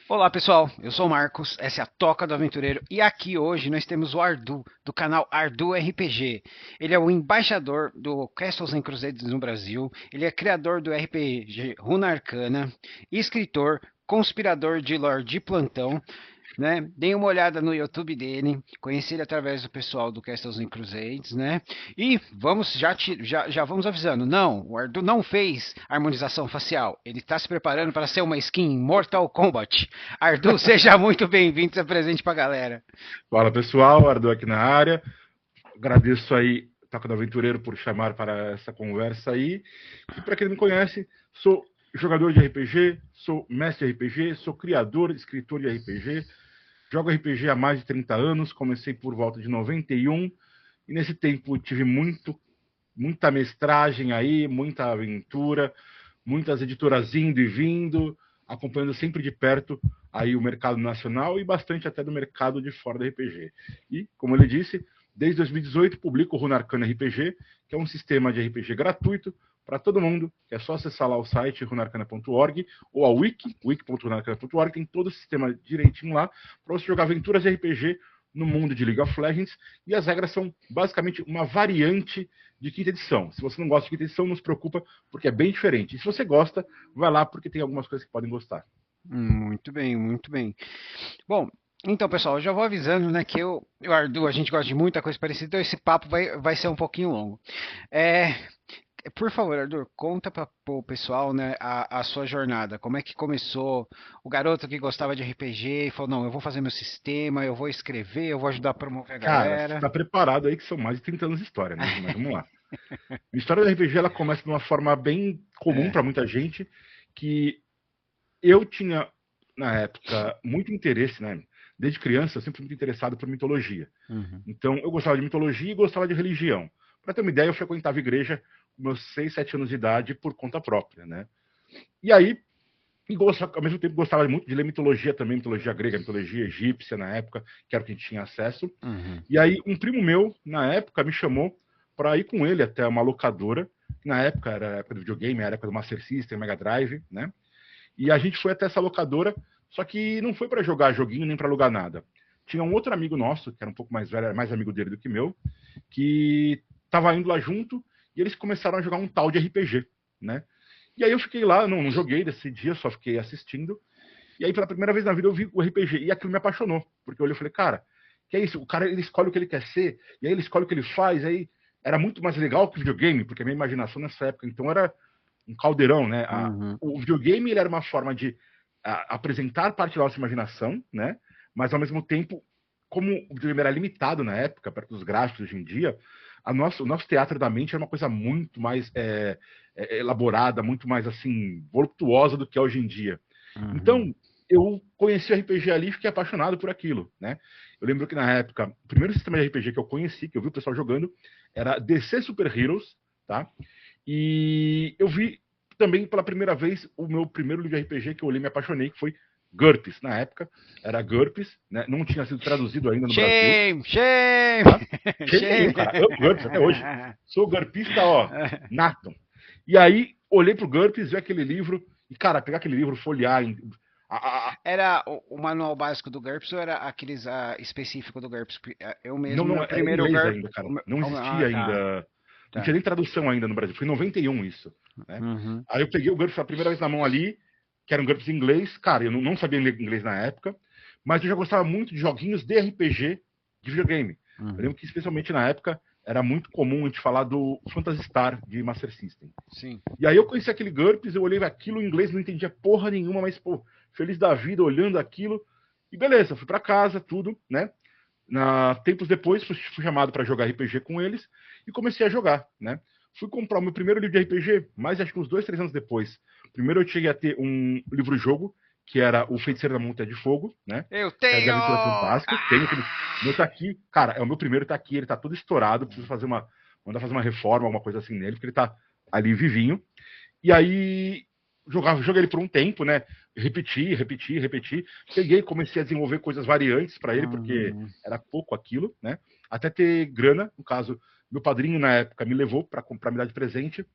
Olá pessoal, eu sou o Marcos, essa é a Toca do Aventureiro e aqui hoje nós temos o Ardu, do canal Ardu RPG. Ele é o embaixador do Castles and Crusades no Brasil, ele é criador do RPG Runa Arcana, escritor, conspirador de lore de plantão, né? Deem uma olhada no YouTube dele, conheci ele através do pessoal do Castles and Crusades, né? E vamos já vamos avisando, não, o Ardu não fez harmonização facial, ele está se preparando para ser uma skin em Mortal Kombat. Ardu, seja muito bem-vindo, se apresente para a galera. Fala pessoal, Ardu aqui na área. Agradeço aí, Toca do Aventureiro, por chamar para essa conversa aí. E para quem não me conhece, sou jogador de RPG, sou mestre de RPG, sou criador, escritor de RPG. Jogo RPG há mais de 30 anos, comecei por volta de 91 e nesse tempo tive muita mestragem aí, muita aventura, muitas editoras indo e vindo, acompanhando sempre de perto aí o mercado nacional e bastante até do mercado de fora do RPG. E, como ele disse, desde 2018 publico o Runa Arcana RPG, que é um sistema de RPG gratuito para todo mundo, que é só acessar lá o site runarcana.org ou a wiki.runarcana.org, tem todo o sistema direitinho lá para você jogar aventuras de RPG no mundo de League of Legends, e as regras são basicamente uma variante de quinta edição. Se você não gosta de quinta edição, não se preocupa, porque é bem diferente. E se você gosta, vai lá, porque tem algumas coisas que podem gostar. Muito bem, muito bem. Bom, então, pessoal, eu já vou avisando, né, que eu e o Ardu, a gente gosta de muita coisa parecida, então esse papo vai ser um pouquinho longo. É, por favor, Arthur, conta para o pessoal, né, a sua jornada. Como é que começou? O garoto que gostava de RPG e falou: não, eu vou fazer meu sistema, eu vou escrever, eu vou ajudar a promover a Cara, você galera. está preparado aí que são mais de 30 anos de história, né? Mas vamos lá. A história do RPG ela começa de uma forma bem comum É. para muita gente, que eu tinha, na época, muito interesse, né? Desde criança, eu sempre fui muito interessado por mitologia. Uhum. Então, eu gostava de mitologia e gostava de religião. Para ter uma ideia, eu frequentava a igreja com meus 6, 7 anos de idade por conta própria, né? E aí, ao mesmo tempo, gostava muito de ler mitologia também, mitologia grega, mitologia egípcia na época, que era o que a gente tinha acesso. Uhum. E aí, um primo meu, na época, me chamou para ir com ele até uma locadora, que na época era a época do videogame, era a época do Master System, Mega Drive, né? E a gente foi até essa locadora, só que não foi para jogar joguinho nem para alugar nada. Tinha um outro amigo nosso, que era um pouco mais velho, era mais amigo dele do que meu, que estava indo lá junto e eles começaram a jogar um tal de RPG, né? E aí eu fiquei lá, não joguei desse dia, só fiquei assistindo. E aí pela primeira vez na vida eu vi o RPG e aquilo me apaixonou, porque eu olhei e falei, cara, que é isso? O cara ele escolhe o que ele quer ser, e aí ele escolhe o que ele faz, aí era muito mais legal que o videogame, porque a minha imaginação nessa época então era um caldeirão, né? Uhum. O videogame ele era uma forma de apresentar parte da nossa imaginação, né? Mas ao mesmo tempo, como o videogame era limitado na época, perto dos gráficos hoje em dia, o nosso teatro da mente era uma coisa muito mais elaborada, muito mais assim voluptuosa do que é hoje em dia. Uhum. Então, eu conheci o RPG ali e fiquei apaixonado por aquilo, né? Eu lembro que na época, o primeiro sistema de RPG que eu conheci, que eu vi o pessoal jogando, era DC Super Heroes, tá? E eu vi também pela primeira vez o meu primeiro livro de RPG que eu olhei e me apaixonei, que foi GURPS. Na época, era GURPS, né? Não tinha sido traduzido ainda no Brasil, Shame, shame, tá? Cheio nenhum, shame. cara. Eu GURPS até hoje. Sou GURPista, ó, nato. E aí, olhei pro GURPS, vi aquele livro, e, cara, pegar aquele livro, folhear. Era o manual básico do GURPS ou era aqueles específico do GURPS? Eu mesmo, Não, meu era em primeiro inglês GURPS. ainda, cara. Não existia Tá, ainda. Não tinha tá. nem tradução ainda no Brasil. Foi em 91 isso. Né? Uhum. Aí eu peguei o GURPS a primeira vez na mão ali, que era um GURPS em inglês. Cara, eu não sabia ler inglês na época, mas eu já gostava muito de joguinhos de RPG de videogame. Eu Uhum. lembro que, especialmente na época, era muito comum a gente falar do Phantasy Star de Master System. Sim. E aí eu conheci aquele GURPS, eu olhei aquilo em inglês, não entendia porra nenhuma, mas, pô, feliz da vida, olhando aquilo. E beleza, fui para casa, tudo, né? Tempos depois, fui chamado para jogar RPG com eles e comecei a jogar, né? Fui comprar o meu primeiro livro de RPG, mas acho que uns 2, 3 anos depois. Primeiro eu cheguei a ter um livro-jogo, que era O Feiticeiro da Montanha de Fogo, né? Eu Que era de tenho! aventura fantástica. Tenho aquele. O meu tá Ah! aqui, cara, é o meu primeiro tá aqui, ele tá todo estourado, preciso mandar fazer uma reforma, alguma coisa assim nele, porque ele tá ali vivinho. E aí joguei ele por um tempo, né? Repeti. Peguei, comecei a desenvolver coisas variantes para ele, porque Uhum. era pouco aquilo, né? Até ter grana, no caso, meu padrinho na época me levou para comprar me dar de presente.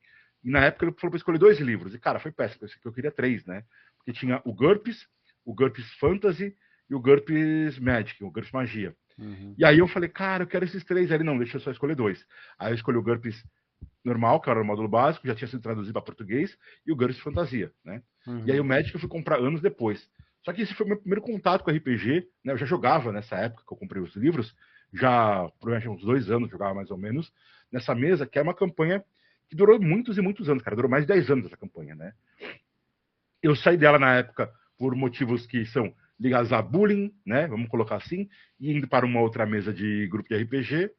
E na época ele falou para escolher 2 livros. E cara, foi péssimo, porque eu queria 3, né? Porque tinha o GURPS, o GURPS Fantasy e o GURPS Magic, o GURPS Magia. E aí eu falei, cara, eu quero esses 3. Aí ele, não, deixa eu só escolher 2. Aí eu escolhi o GURPS normal, que era o módulo básico, já tinha sido traduzido para português, e o GURPS Fantasia, né? E aí o Magic eu fui comprar anos depois. Só que esse foi o meu primeiro contato com RPG, né? Eu já jogava nessa época que eu comprei os livros, já provavelmente uns 2 anos jogava mais ou menos, nessa mesa, que é uma campanha que durou muitos e muitos anos, cara. Durou mais de 10 anos essa campanha, né? Eu saí dela na época por motivos que são ligados a bullying, né? Vamos colocar assim, e indo para uma outra mesa de grupo de RPG.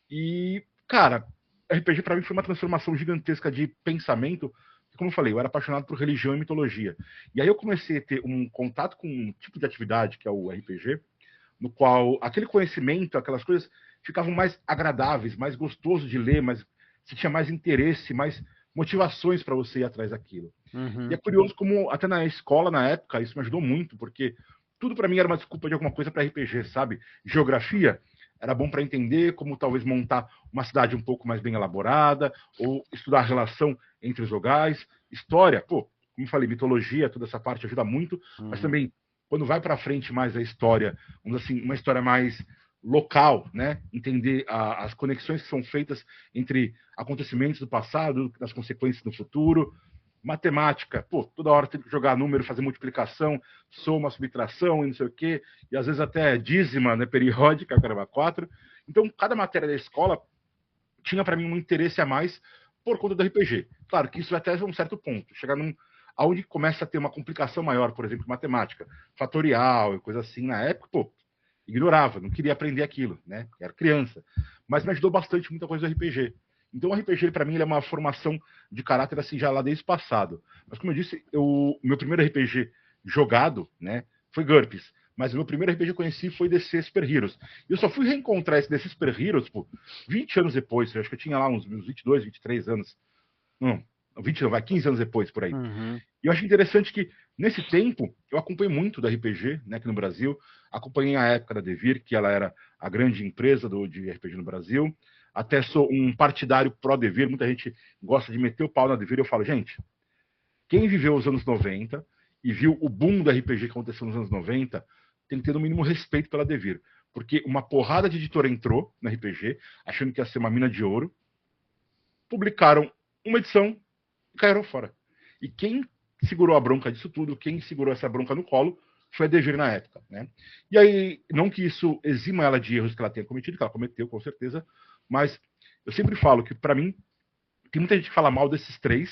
E, cara, RPG para mim foi uma transformação gigantesca de pensamento. Como eu falei, eu era apaixonado por religião e mitologia. E aí eu comecei a ter um contato com um tipo de atividade, que é o RPG, no qual aquele conhecimento, aquelas coisas ficavam mais agradáveis, mais gostoso de ler, mais, você tinha mais interesse, mais motivações para você ir atrás daquilo. E é curioso como até na escola, na época, isso me ajudou muito, porque tudo para mim era uma desculpa de alguma coisa para RPG, sabe? Geografia era bom para entender como talvez montar uma cidade um pouco mais bem elaborada, ou estudar a relação entre os vogais. História, pô, como eu falei, mitologia, toda essa parte ajuda muito, mas também quando vai para frente mais a história, vamos assim, uma história mais local, né? Entender as conexões que são feitas entre acontecimentos do passado, das consequências do futuro. Matemática, pô, toda hora tem que jogar número, fazer multiplicação, soma, subtração e não sei o quê, e às vezes até dízima, né, periódica, caramba, 4. Então, cada matéria da escola tinha para mim um interesse a mais por conta do RPG. Claro que isso até um certo ponto, chegar aonde começa a ter uma complicação maior, por exemplo, matemática, fatorial e coisa assim, na época, pô, ignorava, não queria aprender aquilo, né? Era criança. Mas me ajudou bastante muita coisa do RPG. Então o RPG para mim ele é uma formação de caráter assim já lá desde o passado. Mas como eu disse, meu primeiro RPG jogado, né, foi GURPS. Mas o meu primeiro RPG que eu conheci foi DC Super Heroes. E eu só fui reencontrar esse DC Super Heroes, pô, 20 anos depois. Eu acho que eu tinha lá uns 22, 23 anos. Não, 20 não, vai 15 anos depois, por aí. E eu acho interessante que, nesse tempo, eu acompanhei muito do RPG, né, aqui no Brasil. Acompanhei a época da Devir, que ela era a grande empresa de RPG no Brasil. Até sou um partidário pró-Devir. Muita gente gosta de meter o pau na Devir. Eu falo, gente, quem viveu os anos 90 e viu o boom do RPG que aconteceu nos anos 90, tem que ter no mínimo respeito pela Devir. Porque uma porrada de editora entrou no RPG, achando que ia ser uma mina de ouro, publicaram uma edição e caíram fora. E quem segurou a bronca disso tudo, quem segurou essa bronca no colo, foi a Devir na época, né? E aí, não que isso exima ela de erros que ela tenha cometido, que ela cometeu, com certeza, mas eu sempre falo que, para mim, tem muita gente que fala mal desses 3,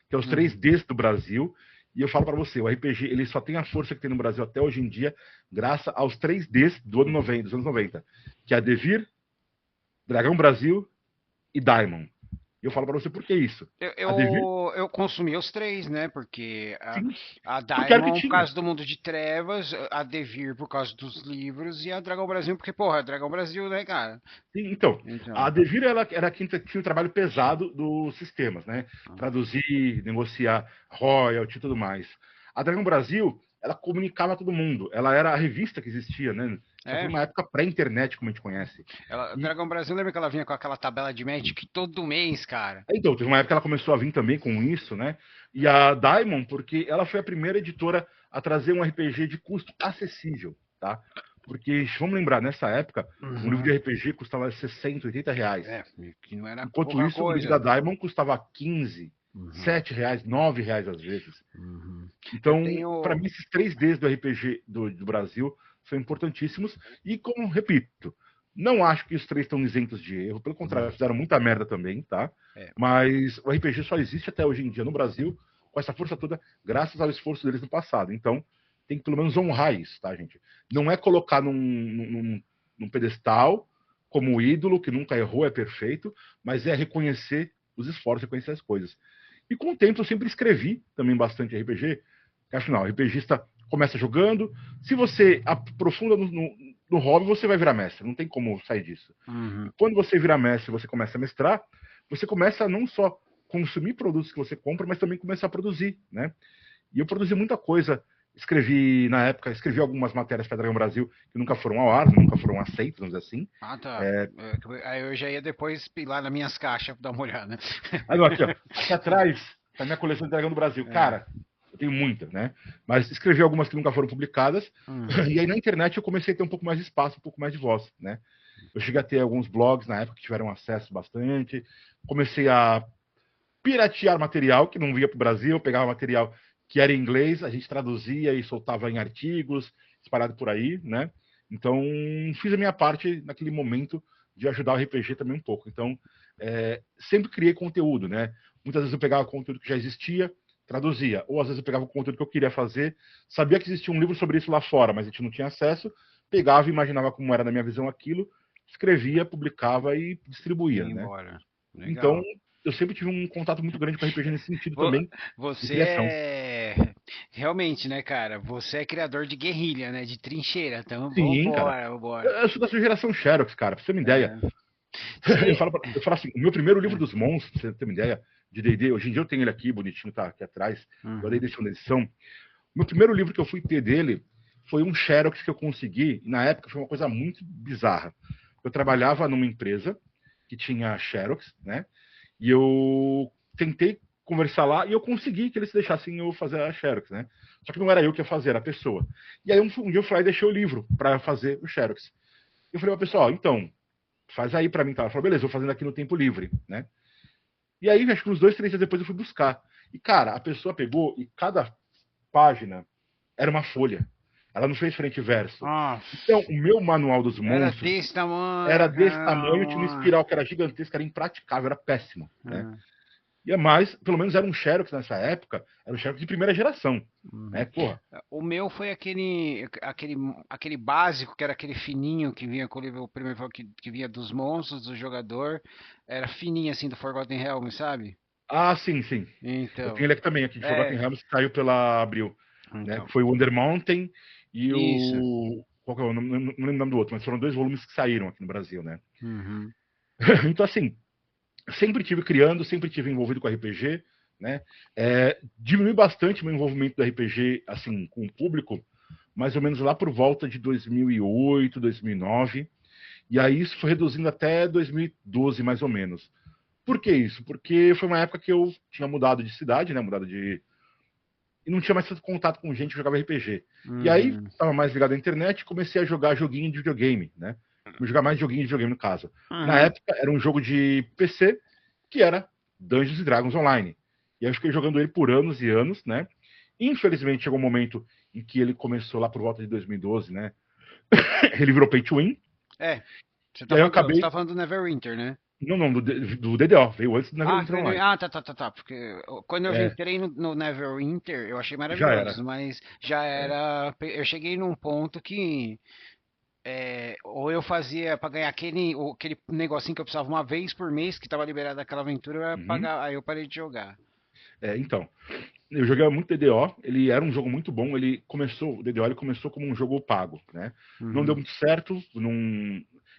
que é os 3 Ds do Brasil, e eu falo para você, o RPG ele só tem a força que tem no Brasil até hoje em dia, graças aos 3 Ds do ano 90, dos anos 90, que é a Devir, Dragão Brasil e Diamond. E eu falo para você por que isso. Eu consumi os 3, né? Porque a Diamond por causa do Mundo de Trevas, a Devir por causa dos livros e a Dragão Brasil porque, porra, Dragão Brasil, né, cara? Sim, então, a Devir ela era quem tinha o trabalho pesado dos sistemas, né? Traduzir, negociar royalty e tudo mais. A Dragão Brasil, ela comunicava a todo mundo. Ela era a revista que existia, né? Só foi uma época pré-internet, como a gente conhece. Dragão Brasil, lembra que ela vinha com aquela tabela de Magic todo mês, cara? Então, teve uma época que ela começou a vir também com isso, né? E a Diamond, porque ela foi a primeira editora a trazer um RPG de custo acessível, tá? Porque, vamos lembrar, nessa época, um livro de RPG custava 60, 80 reais. Que não era Enquanto isso, o livro da Diamond custava 15, 7 reais, 9 reais às vezes. Então, para mim, esses 3 Ds do RPG do Brasil são importantíssimos. E, como repito, não acho que os 3 estão isentos de erro. Pelo contrário, fizeram muita merda também, tá? Mas o RPG só existe até hoje em dia no Brasil com essa força toda, graças ao esforço deles no passado. Então, tem que pelo menos honrar isso, tá, gente? Não é colocar num pedestal como ídolo, que nunca errou, é perfeito, mas é reconhecer os esforços, reconhecer as coisas. E com o tempo eu sempre escrevi também bastante RPG, que afinal, o RPGista começa jogando, se você aprofunda no hobby, você vai virar mestre, não tem como sair disso. E quando você vira mestre, você começa a mestrar, você começa a não só consumir produtos que você compra, mas também começar a produzir, né? E eu produzi muita coisa, escrevi algumas matérias para Dragão Brasil que nunca foram ao ar, nunca foram aceitas, vamos dizer assim. Ah, tá. Aí eu já ia depois pilar nas minhas caixas para dar uma olhada. Aí, aqui, ó, aqui atrás tá minha coleção de Dragão do Brasil. Cara, eu tenho muita, né? Mas escrevi algumas que nunca foram publicadas. Uhum. E aí na internet eu comecei a ter um pouco mais de espaço, um pouco mais de voz, né? Eu cheguei a ter alguns blogs na época que tiveram acesso bastante. Comecei a piratear material que não vinha para o Brasil. Eu pegava material que era em inglês, a gente traduzia e soltava em artigos, espalhado por aí, né? Então, fiz a minha parte naquele momento de ajudar o RPG também um pouco. Então, sempre criei conteúdo, né? Muitas vezes eu pegava conteúdo que já existia, traduzia. Ou às vezes eu pegava o conteúdo que eu queria fazer, sabia que existia um livro sobre isso lá fora, mas a gente não tinha acesso, pegava e imaginava como era na minha visão aquilo, escrevia, publicava e distribuía, E né? embora. Então, Legal. eu sempre tive um contato muito grande com RPG nesse sentido Vo- também, de Você criação. é realmente, né, cara? Você é criador de guerrilha, né? De trincheira. Então, Sim, cara. vambora, vambora. Eu sou da sua geração Xerox, cara, pra você ter uma ideia. É. Eu Você. falo, eu falo assim, o meu primeiro livro É. dos monstros, pra você ter uma ideia, de D&D, hoje em dia eu tenho ele aqui, bonitinho, tá aqui atrás, guardei Uhum. da segunda edição. O meu primeiro livro que eu fui ter dele foi um Xerox que eu consegui, e na época foi uma coisa muito bizarra. Eu trabalhava numa empresa que tinha Xerox, né? E eu tentei conversar lá e eu consegui que eles deixassem eu fazer a Xerox, né? Só que não era eu que ia fazer, era a pessoa. E aí um dia eu fui lá e deixei o livro para fazer o Xerox. Eu falei, pessoal, então, faz aí para mim, tá? Ela falou, beleza, vou fazendo aqui no tempo livre, né? E aí, acho que uns 2, 3 dias depois eu fui buscar. E, cara, a pessoa pegou e cada página era uma folha. Ela não fez frente e verso. Então, Nossa. o meu manual dos Era monstros desse tamanho, era desse tamanho, tinha uma cara. espiral que era gigantesca, era impraticável, era péssimo, né? É. E é mais, pelo menos era um Xerox nessa época, era um Xerox de primeira geração, né? Uhum. Porra, O meu foi aquele básico, que era aquele fininho que vinha com o livro, o primeiro que vinha dos monstros, do jogador. Era fininho assim, do Forgotten Realms, sabe? ah, sim, sim. Eu Então, tenho ele aqui também, aqui de Forgotten é, Realms, que saiu pela Abril, né? então, Que foi o Wonder Mountain e isso. o... Qual que é o nome? Não lembro o nome do outro, mas foram 2 volumes que saíram aqui no Brasil, né? Uhum. Então, assim, sempre tive criando, sempre tive envolvido com RPG, né? Diminui bastante meu envolvimento do RPG, assim, com o público, mais ou menos lá por volta de 2008, 2009, e aí isso foi reduzindo até 2012, mais ou menos. Por que isso? Porque foi uma época que eu tinha mudado de cidade, né? Mudado de. E não tinha mais tanto contato com gente que jogava RPG. E aí, Uhum. estava mais ligado à internet e comecei a jogar joguinho de videogame, né? Jogar mais joguinho de videogame, no caso. Na Uhum. época, era um jogo de PC que era Dungeons and Dragons Online. E aí eu fiquei jogando ele por anos e anos, né? Infelizmente, chegou um momento em que ele começou lá por volta de 2012, né? Ele virou pay to win. É, E aí eu você acabei. tá falando do Neverwinter, né? Não, não, do DDO. Veio antes do Ah, Neverwinter Online. tá, tá, tá, tá. Porque quando eu É, entrei no Neverwinter, eu achei já era. maravilhoso, mas já É. era. Eu cheguei num ponto que ou eu fazia pra ganhar aquele negocinho que eu precisava uma vez por mês, que tava liberado daquela aventura, eu ia Uhum. pagar, aí eu parei de jogar. Então, eu joguei muito DDO, ele era um jogo muito bom, o DDO ele começou como um jogo pago, né? Não deu Uhum. muito certo,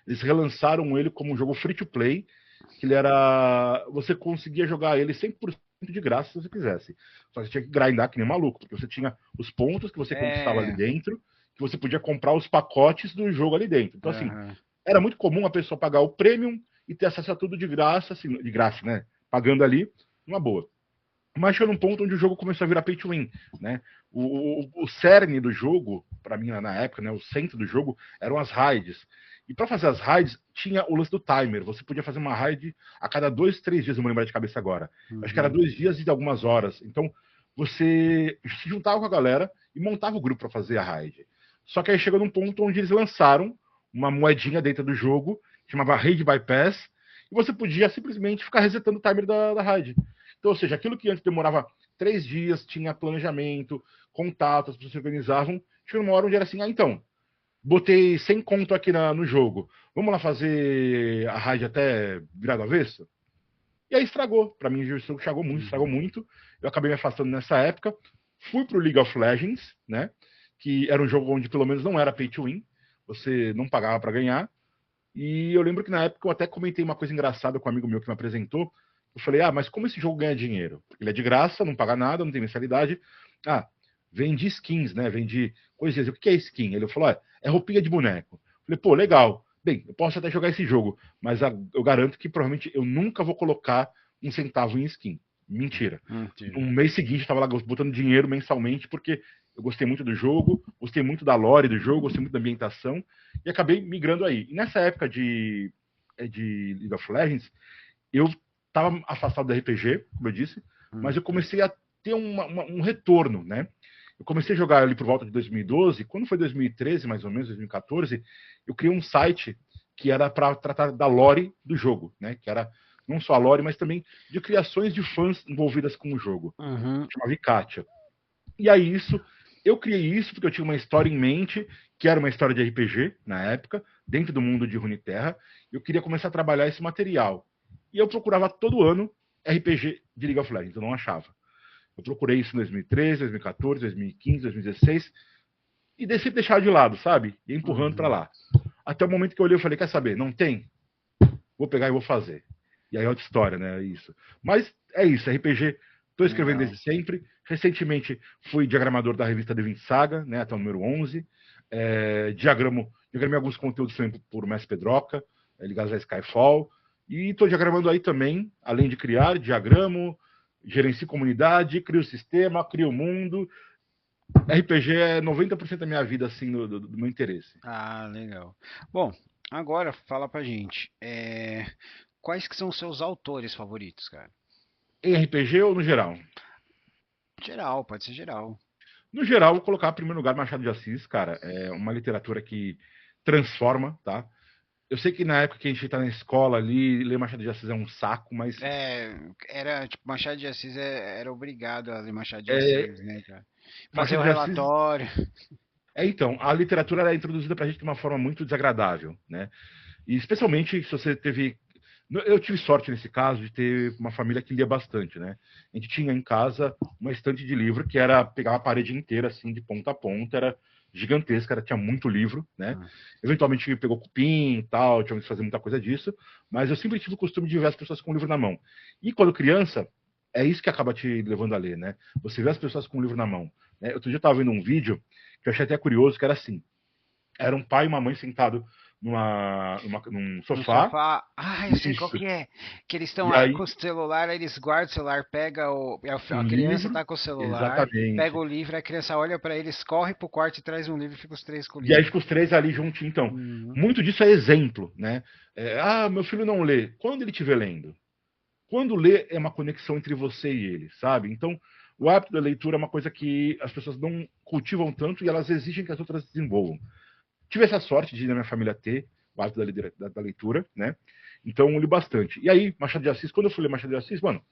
eles relançaram ele como um jogo free to play, que ele era, você conseguia jogar ele 100% de graça se você quisesse. Só que você tinha que grindar que nem maluco, porque você tinha os pontos que você conquistava ali É. dentro, que você podia comprar os pacotes do jogo ali dentro. Então, assim, Aham. era muito comum a pessoa pagar o premium e ter acesso a tudo de graça, assim, de graça, né? Pagando ali, uma boa. Mas chegou num ponto onde o jogo começou a virar pay to win, né? O cerne do jogo, para mim na época, né, o centro do jogo eram as raids. E para fazer as raids tinha o lance do timer. Você podia fazer uma raid a cada 2, 3 dias, não me lembro de cabeça agora. Acho que era Uhum. 2 dias e algumas horas. Então você se juntava com a galera e montava o grupo para fazer a raid. Só que aí chegou num ponto onde eles lançaram uma moedinha dentro do jogo, chamava Raid Bypass, e você podia simplesmente ficar resetando o timer da raid. Então, ou seja, aquilo que antes demorava 3 dias, tinha planejamento, contato, as pessoas se organizavam, chegou numa hora onde era assim, então, botei 100 conto aqui no jogo, vamos lá fazer a raid até virar do avesso? E aí estragou, para mim o jogo estragou Uhum. muito, eu acabei me afastando nessa época, fui pro League of Legends, né, que era um jogo onde pelo menos não era pay to win, você não pagava para ganhar, e eu lembro que na época eu até comentei uma coisa engraçada com um amigo meu que me apresentou. Eu falei, mas como esse jogo ganha dinheiro? Ele é de graça, não paga nada, não tem mensalidade. Ah, vende skins, né? Vende coisinhas. O que é skin? Ele falou, é roupinha de boneco. Eu falei, pô, legal. Bem, eu posso até jogar esse jogo, mas eu garanto que provavelmente eu nunca vou colocar um centavo em skin. Mentira. Mentira. No mês seguinte, eu estava lá botando dinheiro mensalmente, porque eu gostei muito do jogo, gostei muito da lore do jogo, gostei muito da ambientação, e acabei migrando aí. E nessa época de League of Legends, eu estava afastado do RPG, como eu disse, mas eu comecei a ter um retorno, né? Eu comecei a jogar ali por volta de 2012, quando foi 2013, mais ou menos, 2014, eu criei um site que era para tratar da lore do jogo, né? Que era não só a lore, mas também de criações de fãs envolvidas com o jogo. Chamava Ikatia. E aí eu criei isso porque eu tinha uma história em mente, que era uma história de RPG, na época, dentro do mundo de Runeterra, e eu queria começar a trabalhar esse material. E eu procurava todo ano RPG de League of Legends, eu não achava. Eu procurei isso em 2013, 2014, 2015, 2016, e sempre deixava de lado, sabe? E empurrando para lá. Até o momento que eu olhei e falei, quer saber, não tem? Vou pegar e vou fazer. E aí é outra história, né? Isso. Mas é isso, RPG. Estou escrevendo desde sempre. Recentemente fui diagramador da revista Devin Saga, né, até o número 11. Diagramei alguns conteúdos também por Mestre Pedroca, ligados a Skyfall. E estou diagramando aí também, além de criar, diagramo, gerencio comunidade, crio sistema, crio mundo. RPG é 90% da minha vida, assim, do meu interesse. Ah, legal. Bom, agora fala pra gente, quais que são os seus autores favoritos, cara? Em RPG ou no geral? Geral, pode ser geral. No geral, vou colocar em primeiro lugar Machado de Assis, cara. É uma literatura que transforma, tá? Eu sei que na época que a gente tá na escola ali, ler Machado de Assis é um saco, mas Era, tipo, Machado de Assis era obrigado a ler Machado de é, Assis, né, cara? Fazer Machado o de Assis. relatório. Então, a literatura é introduzida pra gente de uma forma muito desagradável, né? E especialmente se você teve. Eu tive sorte nesse caso de ter uma família que lia bastante, né? A gente tinha em casa uma estante de livro que era pegar a parede inteira, assim, de ponta a ponta, era gigantesca, tinha muito livro, né? Eventualmente pegou cupim e tal, tinha que fazer muita coisa disso, mas eu sempre tive o costume de ver as pessoas com o livro na mão. E quando criança, é isso que acaba te levando a ler, né? Você vê as pessoas com o livro na mão. Né? Outro dia eu estava vendo um vídeo que eu achei até curioso, que era assim: era um pai e uma mãe sentados num No sofá. sofá. Ah, eu sei qual Isso. que é. Que eles estão E lá com aí, o celular, aí eles guardam o celular, pega um a criança livro, tá com o celular, pega exatamente. o livro, a criança olha pra eles, corre pro quarto e traz um livro e fica os três com o E aí livro. fica os três ali juntinho. Então, Uhum. muito disso é exemplo, né? Meu filho não lê. Quando ele estiver lendo? Quando lê é uma conexão entre você e ele, sabe? Então, o hábito da leitura é uma coisa que as pessoas não cultivam tanto e elas exigem que as outras desenvolvam. Tive essa sorte de na minha família ter o hábito da leitura, né? Então, eu li bastante. E aí, Machado de Assis, quando eu fui ler Machado de Assis, mano,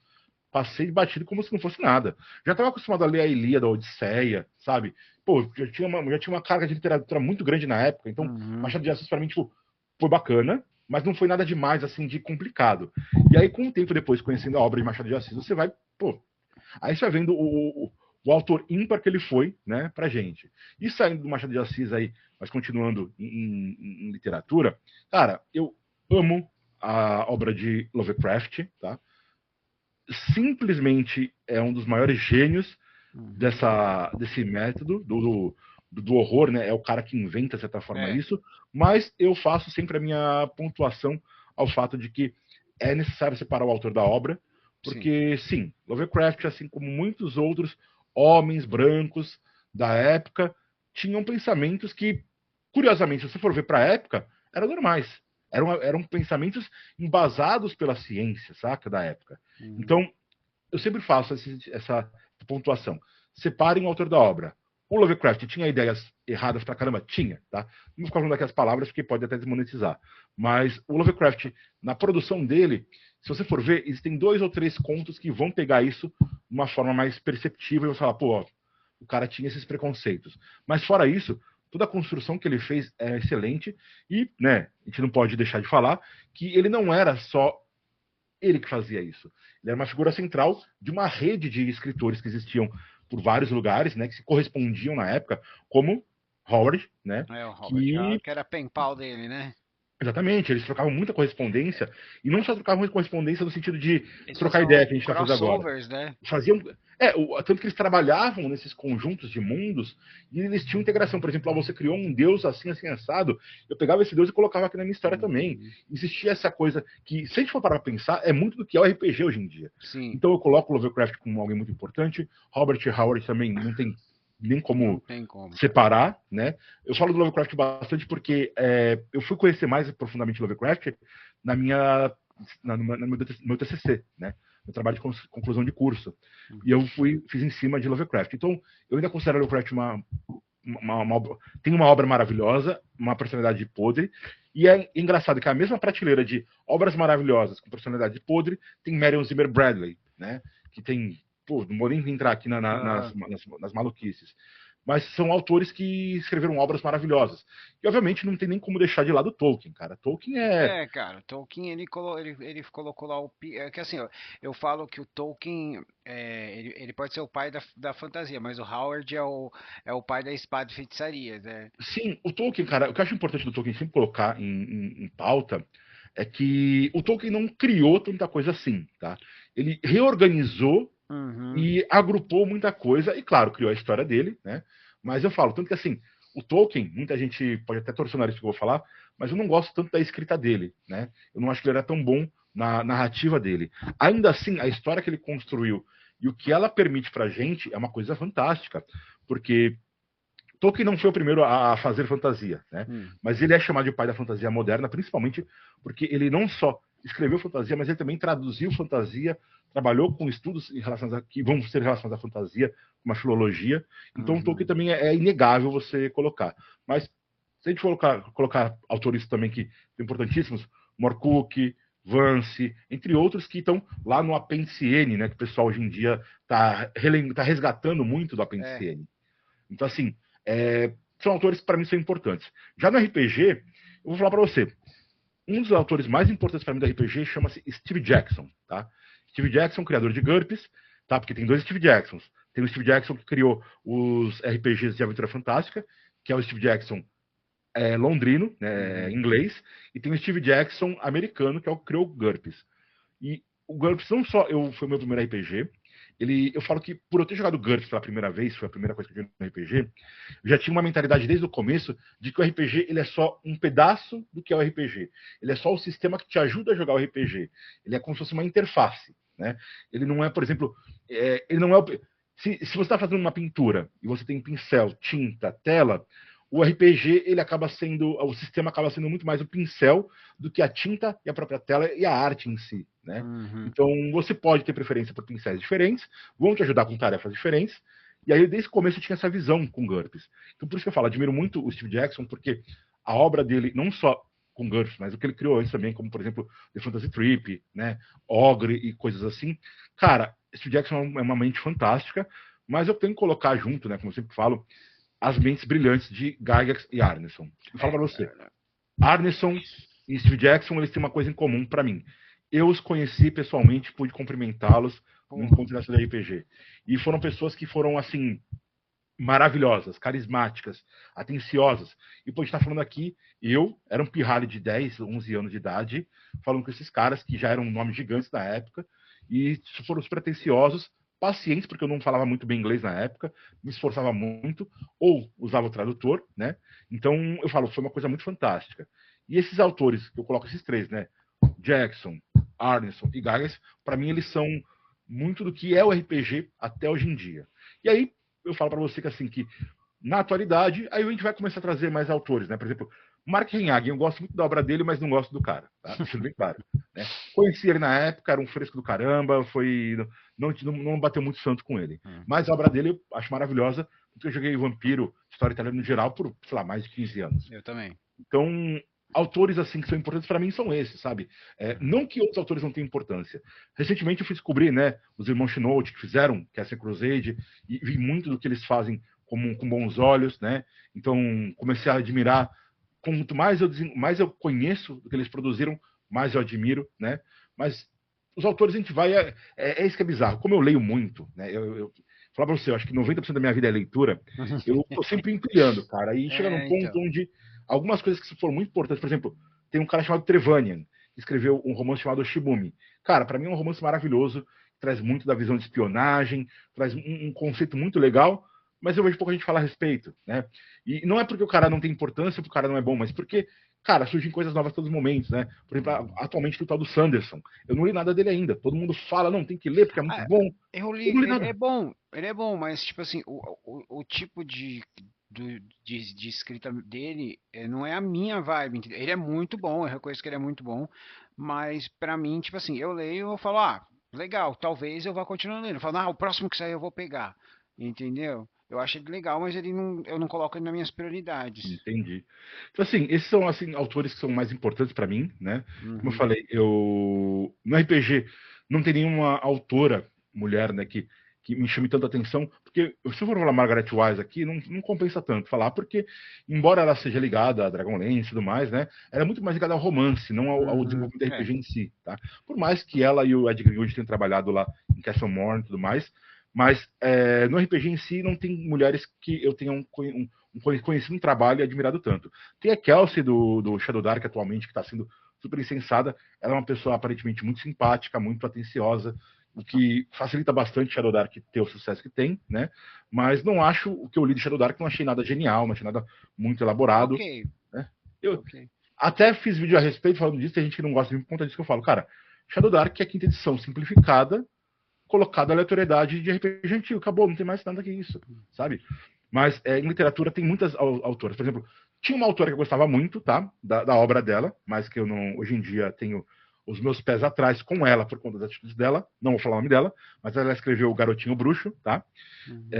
passei batido como se não fosse nada. Já estava acostumado a ler a Ilíada, a Odisseia, sabe? Pô, já tinha uma carga de literatura muito grande na época, então Uhum. Machado de Assis para mim tipo, foi bacana, mas não foi nada demais assim de complicado. E aí com o tempo depois conhecendo a obra de Machado de Assis, você vai, pô, aí você vai vendo o autor ímpar que ele foi, né, pra gente. E saindo do Machado de Assis aí, mas continuando em literatura, cara, eu amo a obra de Lovecraft, tá? Simplesmente é um dos maiores gênios desse método do horror, né? É o cara que inventa, de certa forma, É, isso, mas eu faço sempre a minha pontuação ao fato de que é necessário separar o autor da obra, sim. porque, sim, Lovecraft, assim como muitos outros homens brancos da época, tinham pensamentos que, curiosamente, se você for ver para a época, eram normais. Eram pensamentos embasados pela ciência, saca, da época. Uhum. Então, eu sempre faço essa pontuação. Separem o autor da obra. O Lovecraft tinha ideias erradas pra caramba? Tinha, tá? Não vou ficar falando daquelas palavras porque pode até desmonetizar. Mas o Lovecraft, na produção dele, se você for ver, existem 2 ou 3 contos que vão pegar isso de uma forma mais perceptível e vão falar, pô, ó, o cara tinha esses preconceitos. Mas fora isso, toda a construção que ele fez é excelente e, né, a gente não pode deixar de falar que ele não era só ele que fazia isso. Ele era uma figura central de uma rede de escritores que existiam por vários lugares, né, que se correspondiam na época, como Howard, né, É o Robert, que que era pen pal dele, né? Exatamente, eles trocavam muita correspondência, e não só trocavam correspondência no sentido de Eles trocar faziam ideia que a gente está fazendo agora. crossovers, né? Faziam. Tanto que eles trabalhavam nesses conjuntos de mundos e eles tinham integração. Por exemplo, você criou um deus assim, assim, assado. Eu pegava esse deus e colocava aqui na minha história também. Existia essa coisa que, se a gente for parar pra pensar, é muito do que é o RPG hoje em dia. Sim. Então eu coloco o Lovecraft como alguém muito importante. Robert Howard também não tem nem como separar, né? Eu falo do Lovecraft bastante porque eu fui conhecer mais profundamente o Lovecraft no meu TCC, né? Meu trabalho de conclusão de curso. E eu fiz em cima de Lovecraft. Então, eu ainda considero Lovecraft tem uma obra maravilhosa, uma personalidade podre, e é engraçado que a mesma prateleira de obras maravilhosas com personalidade podre tem Marion Zimmer Bradley, né? Que tem... Pô, não vou nem entrar aqui nas maluquices. Mas são autores que escreveram obras maravilhosas. E, obviamente, não tem nem como deixar de lado Tolkien, cara. Tolkien cara, Tolkien, ele colocou lá o... É que assim, eu falo que o Tolkien, ele pode ser o pai da fantasia, mas o Howard é o pai da espada e feitiçaria, né? Sim, o Tolkien, cara, o que eu acho importante do Tolkien sempre colocar em pauta é que o Tolkien não criou tanta coisa assim, tá? Ele reorganizou e agrupou muita coisa, e claro, criou a história dele, né? Mas eu falo, tanto que assim, o Tolkien, muita gente pode até torcer o nariz que eu vou falar, mas eu não gosto tanto da escrita dele, né? Eu não acho que ele era tão bom na narrativa dele. Ainda assim, a história que ele construiu e o que ela permite pra gente é uma coisa fantástica, porque Tolkien não foi o primeiro a fazer fantasia, né? Mas ele é chamado de pai da fantasia moderna, principalmente porque ele não só escreveu fantasia, mas ele também traduziu fantasia, trabalhou com estudos que vão ser relacionados à fantasia, como a filologia. Então, Tolkien também é inegável você colocar. Mas se a gente colocar autores também que são importantíssimos, Moorcock, Vance, entre outros que estão lá no Apêndice N, né? Que o pessoal hoje em dia está resgatando muito do Apêndice N. Então, assim, são autores que para mim são importantes. Já no RPG, eu vou falar para você, um dos autores mais importantes para mim do RPG chama-se Steve Jackson, tá? Steve Jackson, criador de GURPS, tá? Porque tem dois Steve Jacksons. Tem o Steve Jackson que criou os RPGs de aventura fantástica, que é o Steve Jackson londrino, né, inglês, e tem o Steve Jackson americano, que é o que criou o GURPS. E o GURPS não só foi o meu primeiro RPG, eu falo que por eu ter jogado GURPS pela primeira vez, foi a primeira coisa que eu vi no RPG, eu já tinha uma mentalidade desde o começo de que o RPG ele é só um pedaço do que é o RPG. Ele é só o sistema que te ajuda a jogar o RPG. Ele é como se fosse uma interface, né? Ele não é, por exemplo, ele não é se você está fazendo uma pintura e você tem pincel, tinta, tela, o RPG o sistema acaba sendo muito mais o pincel do que a tinta e a própria tela e a arte em si, né? Então você pode ter preferência por pincéis diferentes, vão te ajudar com tarefas diferentes. E aí desde o começo eu tinha essa visão com GURPS. Então por isso que eu falo, admiro muito o Steve Jackson, porque a obra dele não só com GURPS, mas o que ele criou antes também, como por exemplo The Fantasy Trip, né, Ogre e coisas assim. Cara, Steve Jackson é uma mente fantástica, mas eu tenho que colocar junto, né, como eu sempre falo, as mentes brilhantes de Gygax e Arneson. Eu falo para você, Arneson e Steve Jackson, eles têm uma coisa em comum para mim. Eu os conheci pessoalmente, pude cumprimentá-los num encontro de RPG. E foram pessoas que foram, assim, maravilhosas, carismáticas, atenciosas. E pode estar falando aqui, eu era um pirralho de 10, 11 anos de idade, falando com esses caras que já eram nomes gigantes na época, e foram super atenciosos, pacientes, porque eu não falava muito bem inglês na época, me esforçava muito, ou usava o tradutor, né? Então, eu falo, foi uma coisa muito fantástica. E esses autores, eu coloco esses três, né? Jackson, Arneson e Gygax, para mim eles são muito do que é o RPG até hoje em dia. E aí, eu falo para você que assim, que na atualidade, aí a gente vai começar a trazer mais autores, né? Por exemplo, Mark Renhagen, eu gosto muito da obra dele, mas não gosto do cara, tá? Deixando bem claro. Né? Conheci ele na época, era um fresco do caramba, não bateu muito santo com ele. Mas a obra dele eu acho maravilhosa, porque eu joguei Vampiro, história italiana no geral, por, sei lá, mais de 15 anos. Eu também. Então, autores assim que são importantes para mim são esses, sabe? Não que outros autores não tenham importância. Recentemente eu fui descobrir, né, os irmãos Shinout que fizeram Castle Crusade e vi muito do que eles fazem com bons olhos, né? Então comecei a admirar. Quanto mais mais eu conheço do que eles produziram, mais eu admiro, né? Mas os autores a gente vai isso que é bizarro. Como eu leio muito, né? Eu falar para você, eu acho que 90% da minha vida é leitura. Eu tô sempre empilhando, cara. E chega num ponto onde algumas coisas que foram muito importantes, por exemplo, Tem um cara chamado Trevanian, que escreveu um romance chamado Shibumi. Cara, para mim é um romance maravilhoso, traz muito da visão de espionagem, traz um conceito muito legal, mas eu vejo pouca gente falar a respeito, né? E não é porque o cara não tem importância, porque o cara não é bom, mas porque, cara, surgem coisas novas a todos os momentos, né? Por exemplo, atualmente tem o tal do Sanderson. Eu não li nada dele ainda. Todo mundo fala, não, tem que ler porque é muito Ah, bom. eu Eu li, não li nada. ele é bom, mas tipo assim, o tipo de escrita dele não é a minha vibe, entendeu? Ele é muito bom, eu reconheço que ele é muito bom, mas pra mim, tipo assim, eu leio e eu falo, ah, legal, talvez eu vá continuar lendo. Eu falo, ah, o próximo que sair eu vou pegar, entendeu? Eu acho ele legal, mas ele não, eu não coloco ele nas minhas prioridades. Entendi. Então, assim, esses são assim, autores que são mais importantes para mim, né? Como eu Uhum. falei, no RPG não tem nenhuma autora mulher, né, que me chame tanta atenção, porque se eu for falar Margaret Wise aqui, não compensa tanto falar, porque, embora ela seja ligada a Dragonlance e tudo mais, né, ela é muito mais ligada ao romance, não ao Uhum. desenvolvimento do É. RPG em si, tá? Por mais que ela e o Ed Greenwood tenham trabalhado lá em Castle Morn e tudo mais, mas no RPG em si não tem mulheres que eu tenha conhecido um trabalho e admirado tanto. Tem a Kelsey do Shadow Dark atualmente, que está sendo super insensada. Ela é uma pessoa aparentemente muito simpática, muito atenciosa, o que facilita bastante Shadow Dark ter o sucesso que tem, né? Mas não acho o que eu li de Shadow Dark, não achei nada genial, não achei nada muito elaborado, Ok, né? Eu ok. até fiz vídeo a respeito falando disso, tem gente que não gosta de mim por conta disso que eu falo, cara. Shadow Dark é a quinta edição simplificada, colocada a aleatoriedade de RPG antigo. Acabou, não tem mais nada que isso, sabe? Mas em literatura tem muitas autoras. Por exemplo, tinha uma autora que eu gostava muito, tá? Da obra dela, mas que eu não, hoje em dia, tenho os meus pés atrás com ela por conta das atitudes dela. Não vou falar o nome dela, mas ela escreveu O Garotinho Bruxo, tá? Uhum.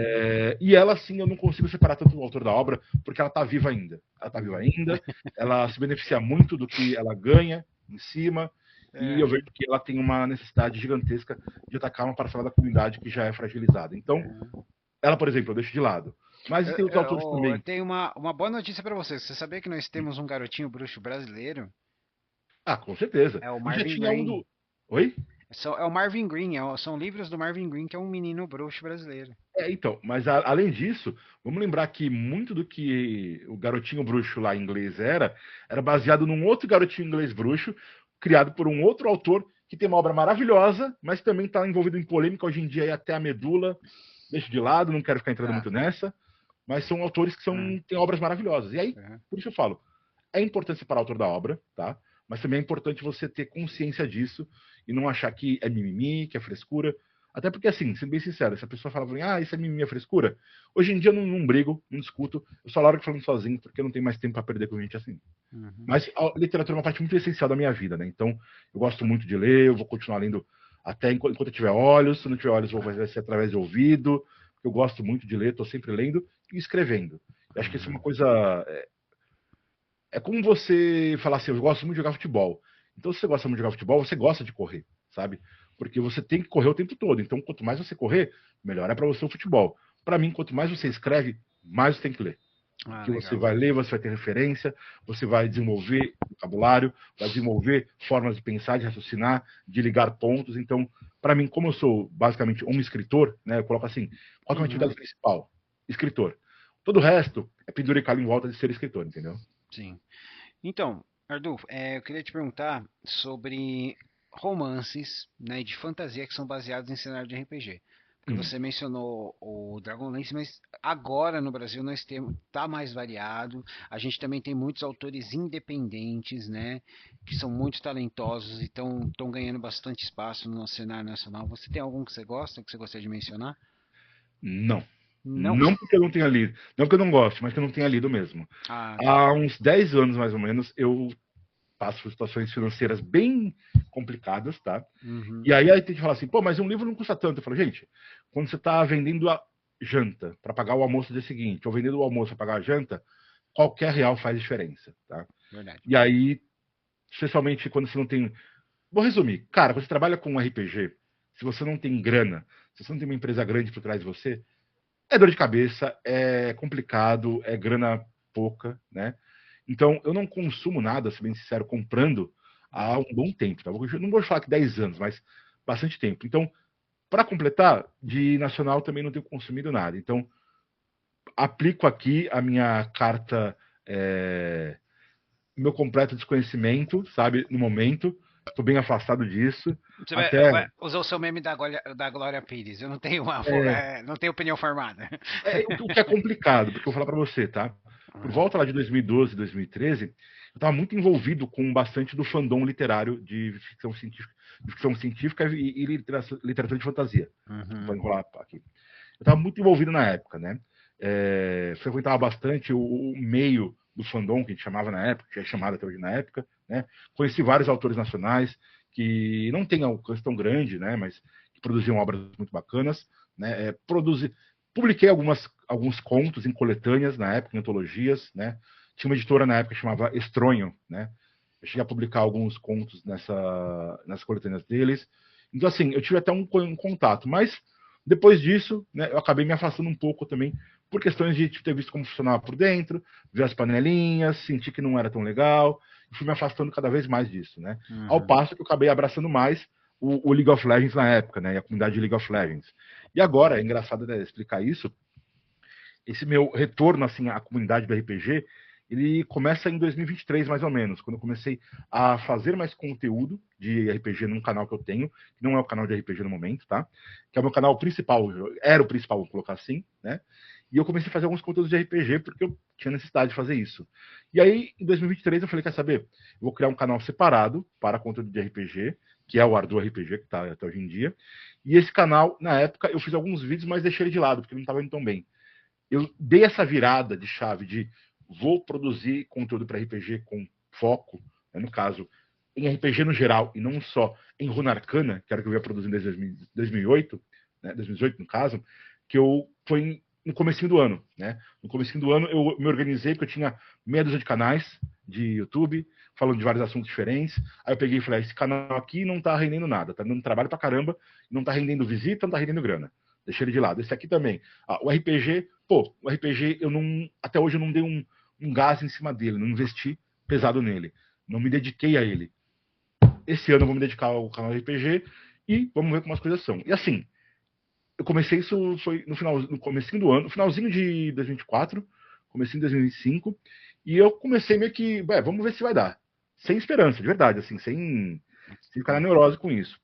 E ela, sim, eu não consigo separar tanto do autor da obra, porque ela tá viva ainda. Ela tá viva Uhum. ainda, ela se beneficia muito do que ela ganha em cima, e eu É, vejo que ela tem uma necessidade gigantesca de atacar uma parcela da comunidade que já é fragilizada. Então, é. ela, por exemplo, eu deixo de lado. Mas tem outros autores Eu também. tenho uma boa notícia para você. Você sabia que nós temos um garotinho bruxo brasileiro? Ah, com certeza. É o E já Marvin tinha um Green. do. Oi? É o Marvin Green, são livros do Marvin Green, que é um menino bruxo brasileiro. Então, mas além disso, vamos lembrar que muito do que o garotinho bruxo lá em inglês era baseado num outro garotinho inglês bruxo, criado por um outro autor que tem uma obra maravilhosa, mas também está envolvido em polêmica hoje em dia, e até a medula. Deixo de lado, não quero ficar entrando Tá. muito nessa, mas são autores que Ah, têm obras maravilhosas. E aí, uhum. por isso eu falo, é importante separar o autor da obra, tá? Mas também é importante você ter consciência disso e não achar que é mimimi, que é frescura. Até porque, assim, sendo bem sincero, se a pessoa fala, ah, isso é mimimi, é frescura, hoje em dia eu não brigo, não discuto, eu só largo falando sozinho, porque eu não tenho mais tempo para perder com gente assim. Uhum. Mas a literatura é uma parte muito essencial da minha vida, né? Então, eu gosto muito de ler, eu vou continuar lendo até enquanto eu tiver olhos, se não tiver olhos, vai ser através de ouvido. Eu gosto muito de ler, estou sempre lendo e escrevendo. Eu acho que isso é uma Uhum. coisa. É como você falar assim, eu gosto muito de jogar futebol. Então, se você gosta muito de jogar futebol, você gosta de correr, sabe? Porque você tem que correr o tempo todo. Então, quanto mais você correr, melhor é para você o futebol. Para mim, quanto mais você escreve, mais você tem que ler. Ah, Porque você legal. vai ler, você vai ter referência, você vai desenvolver vocabulário, vai desenvolver formas de pensar, de raciocinar, de ligar pontos. Então, para mim, como eu sou basicamente um escritor, né, eu coloco assim, qual é a minha Uhum. atividade principal? Escritor. Todo o resto é penduricalho em volta de ser escritor, entendeu? Sim. Então, Ardulfo, eu queria te perguntar sobre romances, né, de fantasia que são baseados em cenário de RPG. Porque Hum. você mencionou o Dragonlance, mas agora no Brasil nós temos, tá mais variado. A gente também tem muitos autores independentes, né, que são muito talentosos e estão ganhando bastante espaço no nosso cenário nacional. Você tem algum que você gosta, que você gostaria de mencionar? Não. Não? Não porque eu não tenha lido. Não porque eu não gosto, mas que eu não tenha lido mesmo. Ah, tá. Há uns 10 anos, mais ou menos, eu passo por situações financeiras bem complicadas, tá? Uhum. E aí tem que falar assim, pô, mas um livro não custa tanto. Eu falo, gente, quando você está vendendo a janta para pagar o almoço do dia seguinte, ou vendendo o almoço para pagar a janta, qualquer real faz diferença, tá? Verdade. E aí, especialmente quando você não tem. Vou resumir. Cara, quando você trabalha com um RPG, se você não tem grana, se você não tem uma empresa grande por trás de você, é dor de cabeça, é complicado, é grana pouca, né? Então, eu não consumo nada, se bem sincero, comprando há um bom tempo. Tá? Eu não vou falar que 10 anos, mas bastante tempo. Então, para completar, de nacional também não tenho consumido nada. Então, aplico aqui a minha carta meu completo desconhecimento, sabe, no momento. Estou bem afastado disso. Você Até usou o seu meme da Glória Pires. Eu não tenho é, não tenho opinião formada. o que é complicado, porque eu vou falar para você, tá? Por Uhum. volta lá de 2012, 2013, eu estava muito envolvido com bastante do fandom literário de ficção científica e literatura de fantasia. Desculpa Uhum. enrolar aqui. Eu estava muito envolvido na época, né? Frequentava bastante o meio do fandom, que a gente chamava na época, que é chamado até hoje na época, né? Conheci vários autores nacionais que não têm alcance tão grande, né? Mas que produziam obras muito bacanas, né? Publiquei alguns contos em coletâneas na época, em antologias, né? Tinha uma editora na época que chamava Estronho, né? Eu cheguei a publicar alguns contos nessas coletâneas deles. Então, assim, eu tive até um contato, mas depois disso, né, eu acabei me afastando um pouco também por questões de ter visto como funcionava por dentro, ver as panelinhas, sentir que não era tão legal, e fui me afastando cada vez mais disso, né? Ao Uhum. passo que eu acabei abraçando mais o League of Legends na época, né? E a comunidade de League of Legends. E agora, é engraçado, né, explicar isso, esse meu retorno assim à comunidade do RPG, ele começa em 2023 mais ou menos, quando eu comecei a fazer mais conteúdo de RPG num canal que eu tenho, que não é o canal de RPG no momento, tá? Que é o meu canal principal, era o principal, vou colocar assim, né? E eu comecei a fazer alguns conteúdos de RPG porque eu tinha necessidade de fazer isso. E aí, em 2023, eu falei, quer saber? Eu vou criar um canal separado para conteúdo de RPG, que é o Ardu RPG, que está até hoje em dia. E esse canal, na época, eu fiz alguns vídeos, mas deixei ele de lado, porque ele não estava indo tão bem. Eu dei essa virada de chave de vou produzir conteúdo para RPG com foco, né, no caso, em RPG no geral e não só em Runa Arcana, que era o que eu ia produzindo desde 2008, né, 2018 no caso, que eu foi no comecinho do ano, né? No comecinho do ano eu me organizei porque eu tinha meia dúzia de canais de YouTube falando de vários assuntos diferentes. Aí eu peguei e falei, esse canal aqui não tá rendendo nada, tá dando trabalho pra caramba, não tá rendendo visita, não tá rendendo grana. Deixei ele de lado. Esse aqui também. O RPG, o RPG eu não, até hoje eu não dei um gás em cima dele, não investi pesado nele, não me dediquei a ele. Esse ano eu vou me dedicar ao canal RPG e vamos ver como as coisas são. E assim, eu comecei isso foi no comecinho do ano, no finalzinho de 2024, comecinho de 2025, e eu comecei meio que, vamos ver se vai dar. Sem esperança, de verdade, assim, sem ficar na neurose com isso.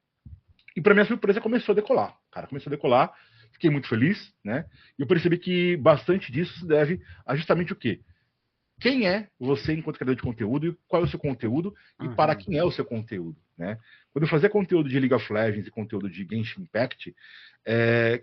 E para minha surpresa começou a decolar. Cara, começou a decolar, fiquei muito feliz, né? E eu percebi que bastante disso se deve a justamente o quê? Quem é você enquanto criador de conteúdo e qual é o seu conteúdo e para Uhum. quem é o seu conteúdo, né? Quando eu fazia conteúdo de League of Legends e conteúdo de Genshin Impact,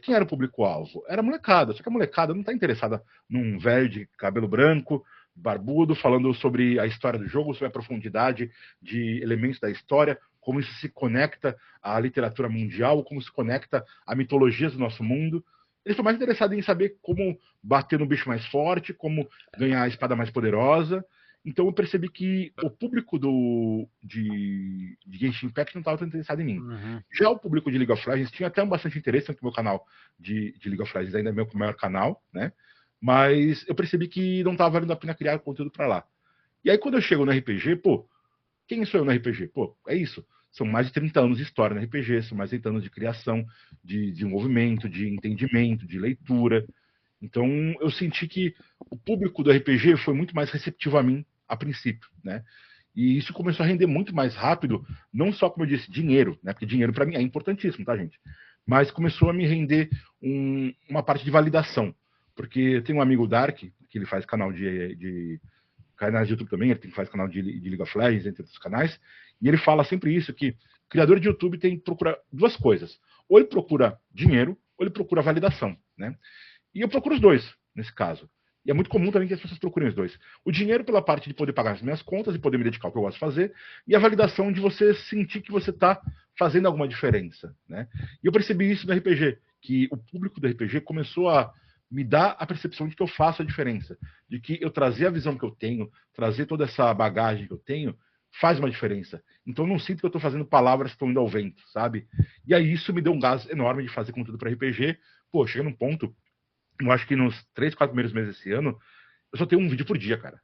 quem era o público-alvo? Era a molecada, só que a molecada não está interessada num velho de cabelo branco, barbudo, falando sobre a história do jogo, sobre a profundidade de elementos da história, como isso se conecta à literatura mundial, como se conecta a mitologias do nosso mundo. Eles estão mais interessados em saber como bater no bicho mais forte, como ganhar a espada mais poderosa. Então eu percebi que o público de Genshin Impact não estava tão interessado em mim. Uhum. Já o público de League of Legends tinha até bastante interesse, tanto que o meu canal de League of Legends ainda é meu maior canal, né? Mas eu percebi que não estava valendo a pena criar conteúdo para lá. E aí quando eu chego no RPG, quem sou eu no RPG? É isso. São mais de 30 anos de história no RPG, são mais de 30 anos de criação, de desenvolvimento, de entendimento, de leitura. Então, eu senti que o público do RPG foi muito mais receptivo a mim a princípio, né? E isso começou a render muito mais rápido, não só, como eu disse, dinheiro, né? Porque dinheiro para mim é importantíssimo, tá, gente? Mas começou a me render uma parte de validação. Porque eu tenho um amigo Dark, que ele faz canal de canais de YouTube também, ele faz canal de League of Legends, entre outros canais, e ele fala sempre isso, que o criador de YouTube tem que procurar duas coisas. Ou ele procura dinheiro, ou ele procura validação, né? E eu procuro os dois, nesse caso. E é muito comum também que as pessoas procurem os dois. O dinheiro pela parte de poder pagar as minhas contas e poder me dedicar ao que eu gosto de fazer, e a validação de você sentir que você está fazendo alguma diferença, né? E eu percebi isso no RPG, que o público do RPG começou a me dar a percepção de que eu faço a diferença, de que eu trazer a visão que eu tenho, trazer toda essa bagagem que eu tenho, faz uma diferença. Então eu não sinto que eu estou fazendo palavras que estão indo ao vento, sabe? E aí isso me deu um gás enorme de fazer conteúdo para RPG. Chega num ponto, eu acho que nos 3, 4 primeiros meses desse ano, eu só tenho um vídeo por dia, cara.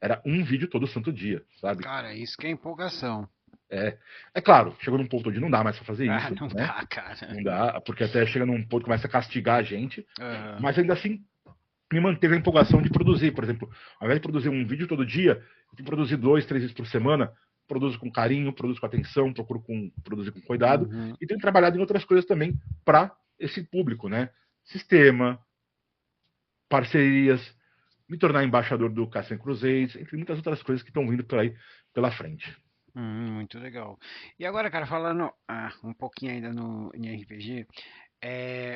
Era um vídeo todo santo dia, sabe? Cara, isso que é empolgação. É claro, chegou num ponto onde não dá mais pra fazer Ah, isso, não né? dá, cara. Não dá, porque até chega num ponto que começa a castigar a gente, Uhum. mas ainda assim me manteve a empolgação de produzir. Por exemplo, ao invés de produzir um vídeo todo dia, eu tenho que produzir 2, 3 vezes por semana. Produzo com carinho, produzo com atenção, procuro produzir com cuidado. Uhum. E tenho trabalhado em outras coisas também para esse público, né? Sistema, parcerias, me tornar embaixador do Cassian Crusades, entre muitas outras coisas que estão vindo por aí pela frente. Muito legal. E agora, cara, falando um pouquinho ainda em RPG,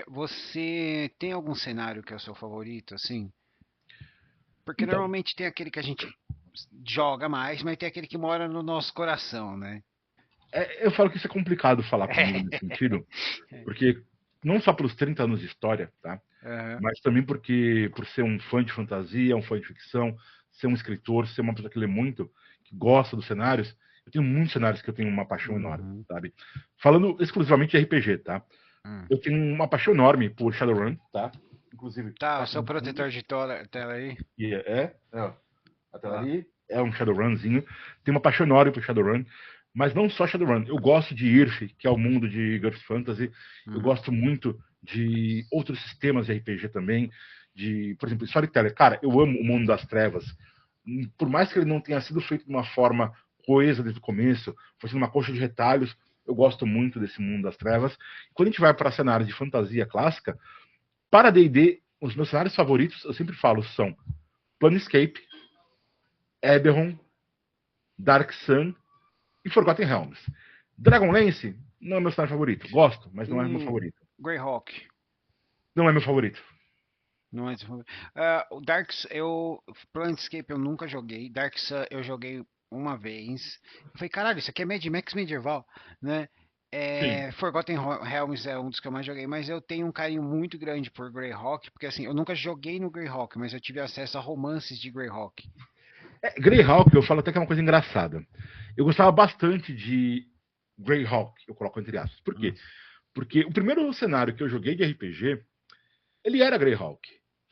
você tem algum cenário que é o seu favorito, assim? Porque Então, normalmente tem aquele que a gente joga mais, mas tem aquele que mora no nosso coração, né? eu falo que isso é complicado falar comigo nesse sentido, porque não só pelos 30 anos de história, tá? Aham. Mas também porque por ser um fã de fantasia, um fã de ficção, ser um escritor, ser uma pessoa que lê muito, que gosta dos cenários, eu tenho muitos cenários que eu tenho uma paixão enorme, Uhum. sabe? Falando exclusivamente de RPG, tá? Hum. Eu tenho uma paixão enorme por Shadowrun, tá? Inclusive, Tá, tá o seu aqui no fundo, protetor de tela aí. e ó, a tela Ó. ali é um Shadowrunzinho. Tenho uma paixão enorme por Shadowrun, mas não só Shadowrun. Eu gosto de IRF, que é o mundo de GURPS Fantasy. Eu Uhum. gosto muito de outros sistemas de RPG também, por exemplo, Storyteller. Cara, eu amo o mundo das trevas. Por mais que ele não tenha sido feito de uma forma coesa desde o começo, foi sendo uma coxa de retalhos, eu gosto muito desse mundo das trevas. Quando a gente vai para cenários de fantasia clássica, para D&D, os meus cenários favoritos, eu sempre falo, são Planescape, Eberron, Dark Sun e Forgotten Realms. Dragonlance não é meu cenário favorito. Gosto, mas não é meu E favorito. Greyhawk. Não é meu favorito. Não é o Planescape eu nunca joguei. Dark Sun eu joguei uma vez. Eu falei, caralho, isso aqui é Mad Max medieval, né? Sim. Forgotten Realms é um dos que eu mais joguei, mas eu tenho um carinho muito grande por Greyhawk, porque assim, eu nunca joguei no Greyhawk, mas eu tive acesso a romances de Greyhawk. Greyhawk, eu falo até que é uma coisa engraçada. Eu gostava bastante de Greyhawk, eu coloco entre aspas. Por Hum. quê? Porque o primeiro cenário que eu joguei de RPG, ele era Greyhawk.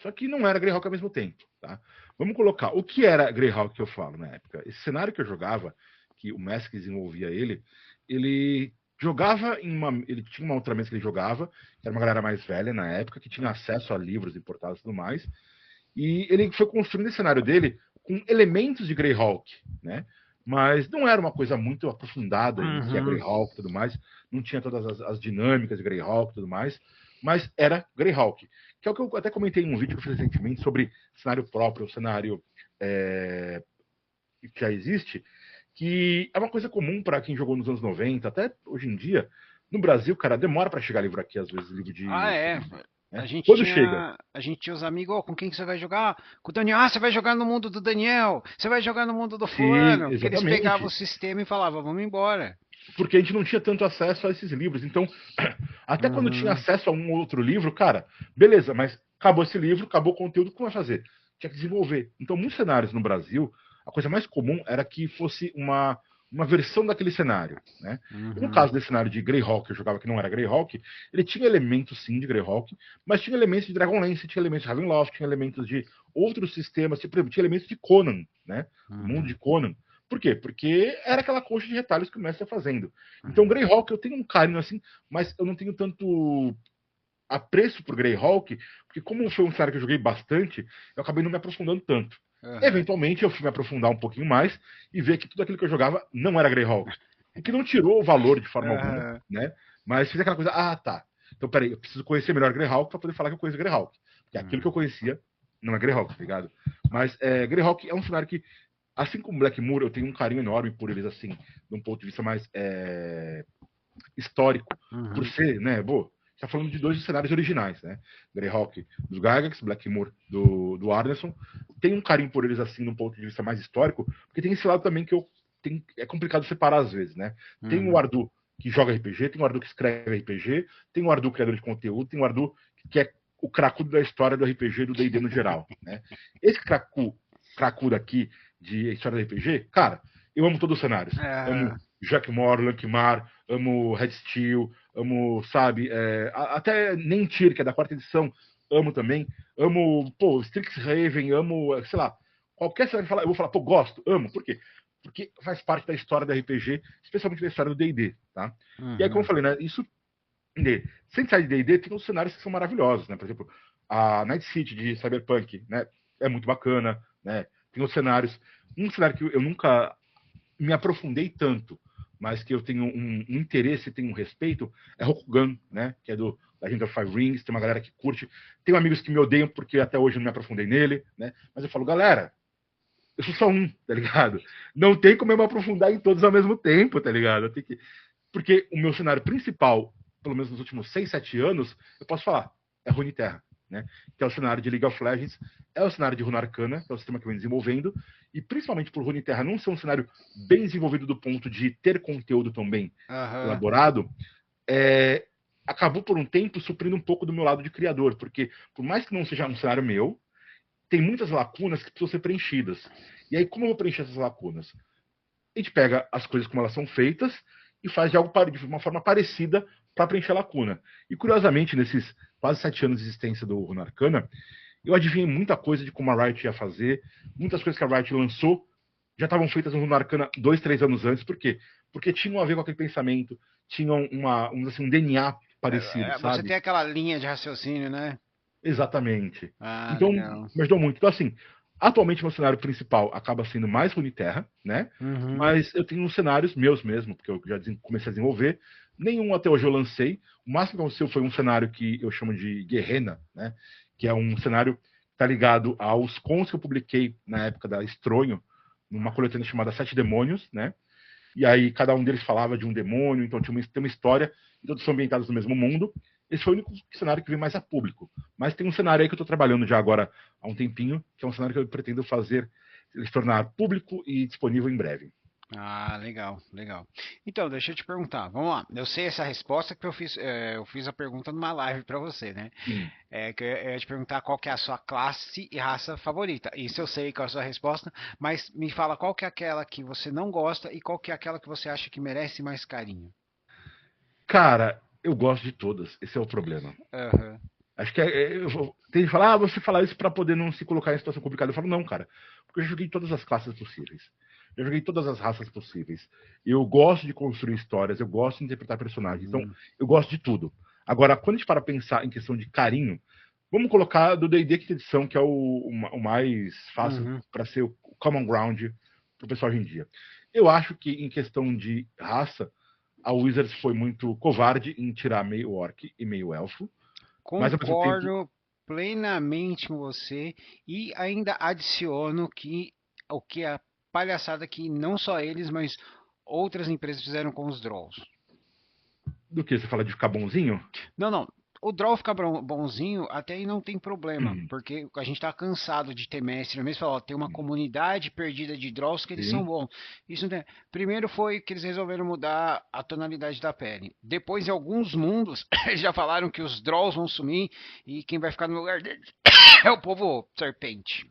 Só que não era Greyhawk ao mesmo tempo, tá? Vamos colocar, o que era Greyhawk que eu falo na época? Esse cenário que eu jogava, que o mestre que desenvolvia ele jogava ele tinha uma outra mesa que ele jogava, que era uma galera mais velha na época, que tinha acesso a livros importados e tudo mais, e ele foi construindo esse cenário dele com elementos de Greyhawk, né? Mas não era uma coisa muito aprofundada em que é Uhum. Greyhawk e tudo mais, não tinha todas as dinâmicas de Greyhawk e tudo mais, mas era Greyhawk, que é o que eu até comentei em um vídeo que eu fiz recentemente sobre cenário próprio, cenário que já existe, que é uma coisa comum para quem jogou nos anos 90, até hoje em dia. No Brasil, cara, demora para chegar livro aqui, às vezes, livro Ah, de é. cenário, né? Quando chega, A gente tinha os amigos, "Ô, com quem que você vai jogar? Com o Daniel. Ah, você vai jogar no mundo do Daniel. Você vai jogar no mundo do sim, fulano. Porque eles pegavam o exatamente, sistema e falavam, vamos embora. porque a gente não tinha tanto acesso a esses livros. Então, até quando tinha Uhum. acesso a um ou outro livro, cara, beleza, mas acabou esse livro, acabou o conteúdo, como vai fazer? Tinha que desenvolver. Então, muitos cenários no Brasil, a coisa mais comum era que fosse uma versão daquele cenário, né? E no Uhum. caso desse cenário de Greyhawk, que eu jogava que não era Greyhawk, ele tinha elementos sim de Greyhawk, mas tinha elementos de Dragonlance, tinha elementos de Ravenloft, tinha elementos de outros sistemas, por exemplo, tinha elementos de Conan, né? Do mundo de Uhum. Conan. Por quê? Porque era aquela coxa de retalhos que o mestre ia fazendo. Então, Uhum. Greyhawk eu tenho um carinho assim, mas eu não tenho tanto apreço por Greyhawk, porque como foi um cenário que eu joguei bastante, eu acabei não me aprofundando tanto. Uhum. Eventualmente eu fui me aprofundar um pouquinho mais e ver que tudo aquilo que eu jogava não era Greyhawk. O que não tirou o valor de forma alguma, Uhum. né? Mas fiz aquela coisa, tá. Então, peraí, eu preciso conhecer melhor Greyhawk para poder falar que eu conheço Greyhawk. Porque aquilo que eu conhecia não é Greyhawk, tá ligado? Mas Greyhawk é um cenário que, assim como Blackmoor, eu tenho um carinho enorme por eles, assim, de um ponto de vista mais histórico, por Uhum. ser, né, está falando de dois cenários originais, né? Greyhawk dos Gygax, Blackmoor do Arneson. Tem um carinho por eles assim, num ponto de vista mais histórico, porque tem esse lado também que é complicado separar às vezes, né? Tem o Uhum. Ardu que joga RPG, tem o Ardu que escreve RPG, tem o Ardu criador de conteúdo, tem o Ardu que é o cracudo da história do RPG e do D&D no geral, né? Esse cracudo aqui de história do RPG, cara, eu amo todos os cenários. Amo Uhum. Jack Moore, Lankmar, amo Red Steel, amo, sabe, até Nentir, que é da quarta edição, amo também. Amo, pô, Strixhaven, amo, sei lá, qualquer cenário que falar, eu vou falar, pô, gosto, amo. Por quê? Porque faz parte da história do RPG, especialmente da história do D&D, tá? E aí, como eu Uhum. falei, né, isso, sem sair de D&D, tem uns cenários que são maravilhosos, né? Por exemplo, A Night City de Cyberpunk, né? É muito bacana, né? Tem outros cenários. Um cenário que eu nunca me aprofundei tanto, mas que eu tenho um interesse, tenho um respeito, é Rokugan, né? Que é da Legend of Five Rings, tem uma galera que curte. Tenho amigos que me odeiam porque até hoje eu não me aprofundei nele, né? Mas eu falo, galera, eu sou só um, tá ligado? Não tem como eu me aprofundar em todos ao mesmo tempo, tá ligado? Eu tenho que... Porque o meu cenário principal, pelo menos nos últimos 6, 7 anos, eu posso falar, é Runeterra, né? Que é o cenário de League of Legends, é o cenário de Runearcana, que é o sistema que eu venho desenvolvendo, e principalmente por Runeterra não ser um cenário bem desenvolvido do ponto de ter conteúdo tão bem elaborado, acabou por um tempo suprindo um pouco do meu lado de criador, porque por mais que não seja um cenário meu, tem muitas lacunas que precisam ser preenchidas. E aí, como eu vou preencher essas lacunas? A gente pega as coisas como elas são feitas e faz de algo de uma forma parecida para preencher a lacuna. E curiosamente, nesses quase 7 anos de existência do Runearcana, eu adivinhei muita coisa de como a Riot ia fazer, muitas coisas que a Riot lançou já estavam feitas no Runearcana 2, 3 anos antes. Por quê? Porque tinham a ver com aquele pensamento, tinham um DNA parecido, Você sabe? tem aquela linha de raciocínio, né? Exatamente. Ah, Então, legal. me ajudou muito. Então, assim, atualmente meu cenário principal acaba sendo mais Runeterra, né? Uhum. Mas eu tenho uns cenários meus mesmo, porque eu já comecei a desenvolver. Nenhum até hoje eu lancei. O máximo que aconteceu foi um cenário que eu chamo de Guerrena, né? Que é um cenário que está ligado aos contos que eu publiquei na época da Estronho, numa coletânea chamada Sete Demônios, né? E aí cada um deles falava de um demônio, então tem uma história, e todos são ambientados no mesmo mundo. Esse foi o único cenário que veio mais a público. Mas tem um cenário aí que eu estou trabalhando já agora há um tempinho, que é um cenário que eu pretendo fazer ele se tornar público e disponível em breve. Ah, legal, legal. Então, deixa eu te perguntar. Vamos lá. Eu sei essa resposta que eu fiz a pergunta numa live para você, né? Sim. Que eu ia te perguntar qual que é a sua classe e raça favorita. Isso eu sei qual é a sua resposta, mas me fala qual que é aquela que você não gosta e qual que é aquela que você acha que merece mais carinho. Cara, eu gosto de todas. Esse é o problema. Aham. Acho que tem gente que fala, você falar isso para poder não se colocar em situação complicada. Eu falo, não, cara, porque eu joguei todas as classes possíveis. Eu joguei todas as raças possíveis. Eu gosto de construir histórias, eu gosto de interpretar personagens. Então, eu gosto de tudo. Agora, quando a gente para pensar em questão de carinho, vamos colocar do D&D quinta edição, que é o mais fácil Uhum. para ser o common ground para o pessoal hoje em dia. Eu acho que em questão de raça, a Wizards foi muito covarde em tirar meio orc e meio elfo, mas ao mesmo tempo, Concordo plenamente com você e ainda adiciono que o que a palhaçada que não só eles, mas outras empresas fizeram com os Drolls. do que você fala de ficar bonzinho? Não, não. O draw ficar bonzinho até aí não tem problema, Hum, porque a gente tá cansado de ter mestre mesmo. Falar, ó, tem uma comunidade perdida de draws que eles são sim. bons. Isso não tem... Primeiro foi que eles resolveram mudar a tonalidade da pele. Depois, em alguns mundos, eles já falaram que os draws vão sumir e quem vai ficar no lugar deles é o povo serpente.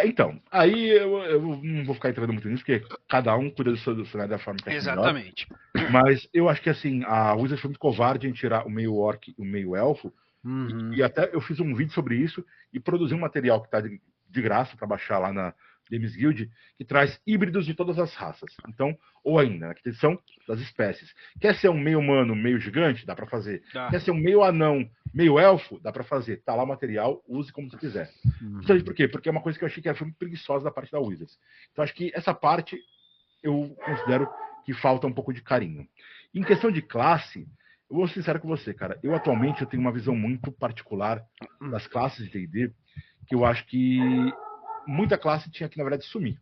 Então, aí eu não vou ficar entrando muito nisso, porque cada um cuida do cenário da forma que acha melhor. Exatamente. Mas eu acho que assim, a Wizard foi muito covarde em tirar o meio orc e o meio elfo. Uhum. E até eu fiz um vídeo sobre isso e produzi um material que está de graça para baixar lá na Games Guild, que traz híbridos de todas as raças. Então, ou ainda, na questão das espécies. Quer ser um meio humano, meio gigante? Dá para fazer. Tá. Quer ser um meio anão, meio elfo? Dá para fazer. Tá lá o material, use como você quiser. Então, por quê? Porque é uma coisa que eu achei que foi muito preguiçosa da parte da Wizards. Então, acho que essa parte eu considero que falta um pouco de carinho. Em questão de classe, eu vou ser sincero com você, cara. Eu atualmente eu tenho uma visão muito particular das classes de D&D, que eu acho que muita classe tinha que, na verdade, sumir.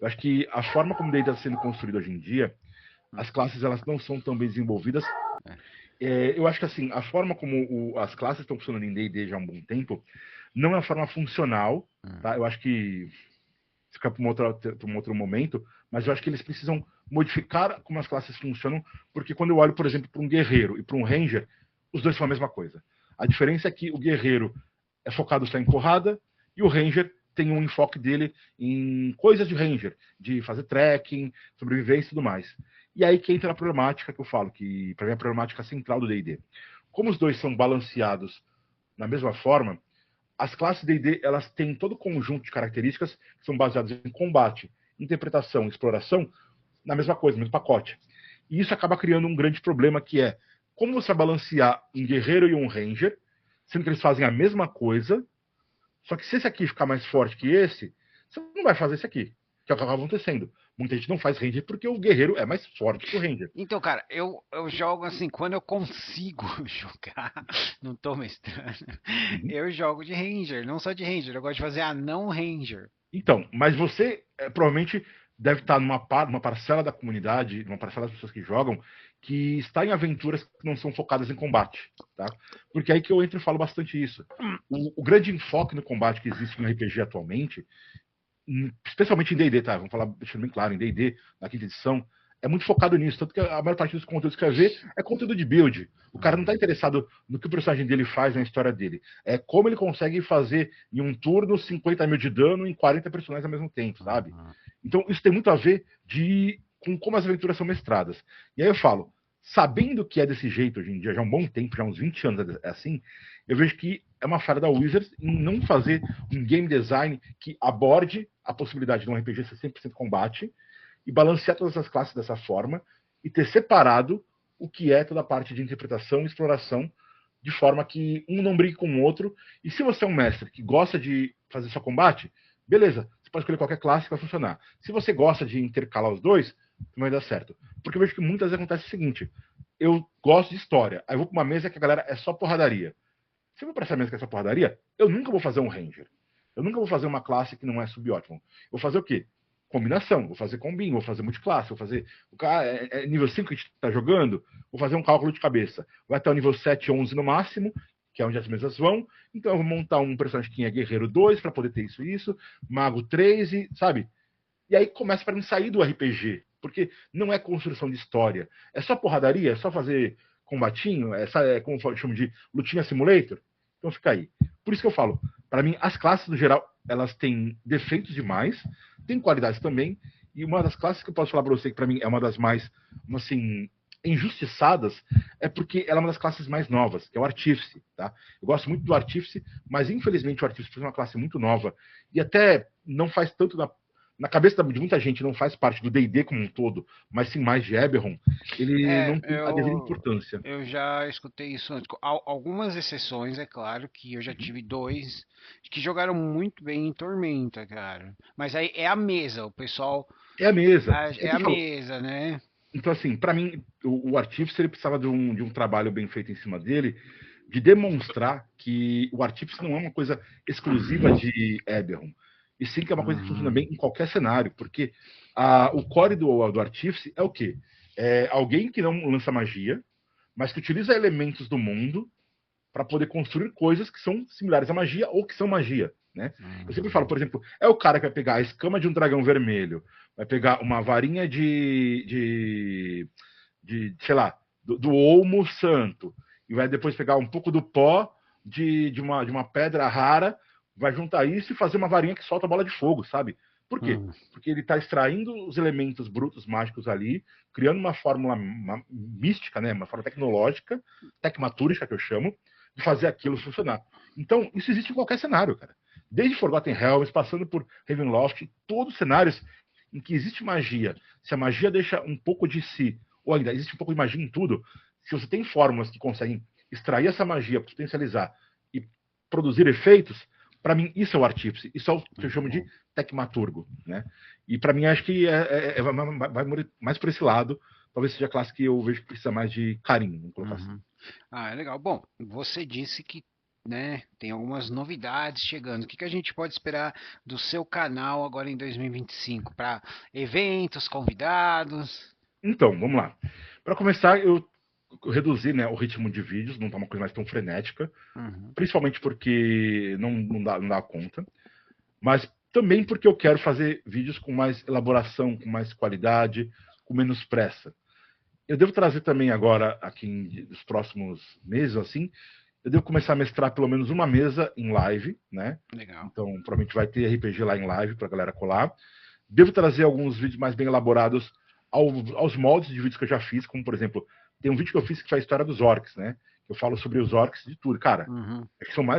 Eu acho que a forma como o D&D está sendo construído hoje em dia, as classes elas não são tão bem desenvolvidas. Eu acho que assim, a forma como as classes estão funcionando em D&D já há um bom tempo, não é uma forma funcional, tá? Eu acho que fica para um outro momento, mas eu acho que eles precisam modificar como as classes funcionam, porque quando eu olho, por exemplo, para um guerreiro e para um ranger, os dois são a mesma coisa. A diferença é que o guerreiro é focado só em porrada e o ranger tem um enfoque dele em coisas de ranger, de fazer trekking, sobrevivência e tudo mais. E aí que entra a problemática que eu falo, que para mim é a problemática central do D&D. Como os dois são balanceados na mesma forma, as classes D&D elas têm todo um conjunto de características que são baseadas em combate, interpretação e exploração na mesma coisa, no mesmo pacote. E isso acaba criando um grande problema que é como você vai balancear um guerreiro e um ranger sendo que eles fazem a mesma coisa, só que se esse aqui ficar mais forte que esse, você não vai fazer esse aqui, que é o que acaba acontecendo. Muita gente não faz Ranger porque o guerreiro é mais forte que o Ranger. Então, cara, eu jogo assim, quando eu consigo jogar, não tô mestrando, Uhum. eu jogo de Ranger, não só de Ranger, eu gosto de fazer anão Ranger. Então, mas você provavelmente deve estar numa parcela da comunidade, numa parcela das pessoas que jogam, que está em aventuras que não são focadas em combate, tá? Porque é aí que eu entro e falo bastante isso. O grande enfoque no combate que existe no RPG atualmente, especialmente em D&D, tá? Vamos falar, deixando bem claro, em D&D, na quinta edição, é muito focado nisso, tanto que a maior parte dos conteúdos que vai ver é conteúdo de build. O cara não está interessado no que o personagem dele faz na história dele. É como ele consegue fazer em um turno 50 mil de dano em 40 personagens ao mesmo tempo, sabe? Então isso tem muito a ver com como as aventuras são mestradas. E aí eu falo, sabendo que é desse jeito hoje em dia, já há um bom tempo, já há uns 20 anos é assim, eu vejo que é uma falha da Wizards em não fazer um game design que aborde a possibilidade de um RPG ser 100% combate e balancear todas as classes dessa forma e ter separado o que é toda a parte de interpretação e exploração de forma que um não brigue com o outro. E se você é um mestre que gosta de fazer só combate, beleza, você pode escolher qualquer classe que vai funcionar. Se você gosta de intercalar os dois, vai dar certo. Porque eu vejo que muitas vezes acontece o seguinte, eu gosto de história, aí eu vou para uma mesa que a galera é só porradaria. Se eu vou para essa mesa que é só porradaria, eu nunca vou fazer um Ranger. Eu nunca vou fazer uma classe que não é subótimo. Vou fazer o quê? Combinação, vou fazer combinho, vou fazer multiclasse, vou fazer. O cara é nível 5 que a gente está jogando, vou fazer um cálculo de cabeça. Vai até o nível 7, 11 no máximo, que é onde as mesas vão. Então eu vou montar um personagem que é guerreiro 2 para poder ter isso, mago 3, e, sabe? E aí começa para mim sair do RPG, porque não é construção de história. É só porradaria, é só fazer combatinho, como eu chamo de lutinha simulator. Então fica aí. Por isso que eu falo, para mim, as classes, no geral, elas têm defeitos demais, têm qualidades também, e uma das classes que eu posso falar para você, que para mim é uma das mais, assim, injustiçadas, é porque ela é uma das classes mais novas, que é o Artífice, tá? Eu gosto muito do Artífice, mas infelizmente o Artífice é uma classe muito nova, e até não faz tanto na cabeça de muita gente, não faz parte do D&D como um todo, mas sim mais de Eberron, ele não tem a devida importância. Eu já escutei isso antes. Algumas exceções, é claro, que eu já tive dois que jogaram muito bem em Tormenta, cara. Mas aí é a mesa, o pessoal. É a mesa. É a mesa, né? Então, assim, para mim, o Artífice ele precisava de um trabalho bem feito em cima dele, de demonstrar que o Artífice não é uma coisa exclusiva de Eberron, e sim que é uma coisa que funciona bem em qualquer cenário, porque o core do Artífice é o quê? É alguém que não lança magia, mas que utiliza elementos do mundo para poder construir coisas que são similares à magia ou que são magia. Né? Eu sempre falo, por exemplo, é o cara que vai pegar a escama de um dragão vermelho, vai pegar uma varinha de sei lá, do olmo santo, e vai depois pegar um pouco do pó de uma pedra rara, vai juntar isso e fazer uma varinha que solta bola de fogo, sabe? Por quê? Porque ele está extraindo os elementos brutos mágicos ali, criando uma fórmula mística, né? Uma fórmula tecnológica, tecmatúrica, que eu chamo, de fazer aquilo funcionar. Então, isso existe em qualquer cenário, cara. Desde Forgotten Realms, passando por Ravenloft, todos os cenários em que existe magia. Se a magia deixa um pouco de si, ou ainda existe um pouco de magia em tudo, se você tem fórmulas que conseguem extrair essa magia, potencializar e produzir efeitos, para mim isso é o artífice, isso é o que eu chamo de tecmaturgo, né? E para mim acho que vai mais por esse lado, talvez seja a classe que eu vejo que precisa mais de carinho, vamos colocar assim. Ah, é legal. Bom, você disse que, né, tem algumas novidades chegando. O que a gente pode esperar do seu canal agora em 2025 para eventos, convidados? Então, vamos lá. Para começar, eu reduzi, né, o ritmo de vídeos, não tá uma coisa mais tão frenética, principalmente porque não dá conta, mas também porque eu quero fazer vídeos com mais elaboração, com mais qualidade, com menos pressa. Eu devo trazer também agora, aqui nos próximos meses, assim, eu devo começar a mestrar pelo menos uma mesa em live, né? Legal. Então, provavelmente vai ter RPG lá em live para a galera colar. Devo trazer alguns vídeos mais bem elaborados aos moldes de vídeos que eu já fiz, como, por exemplo, tem um vídeo que eu fiz que foi a história dos orcs, né? Eu falo sobre os orcs de tudo. Cara,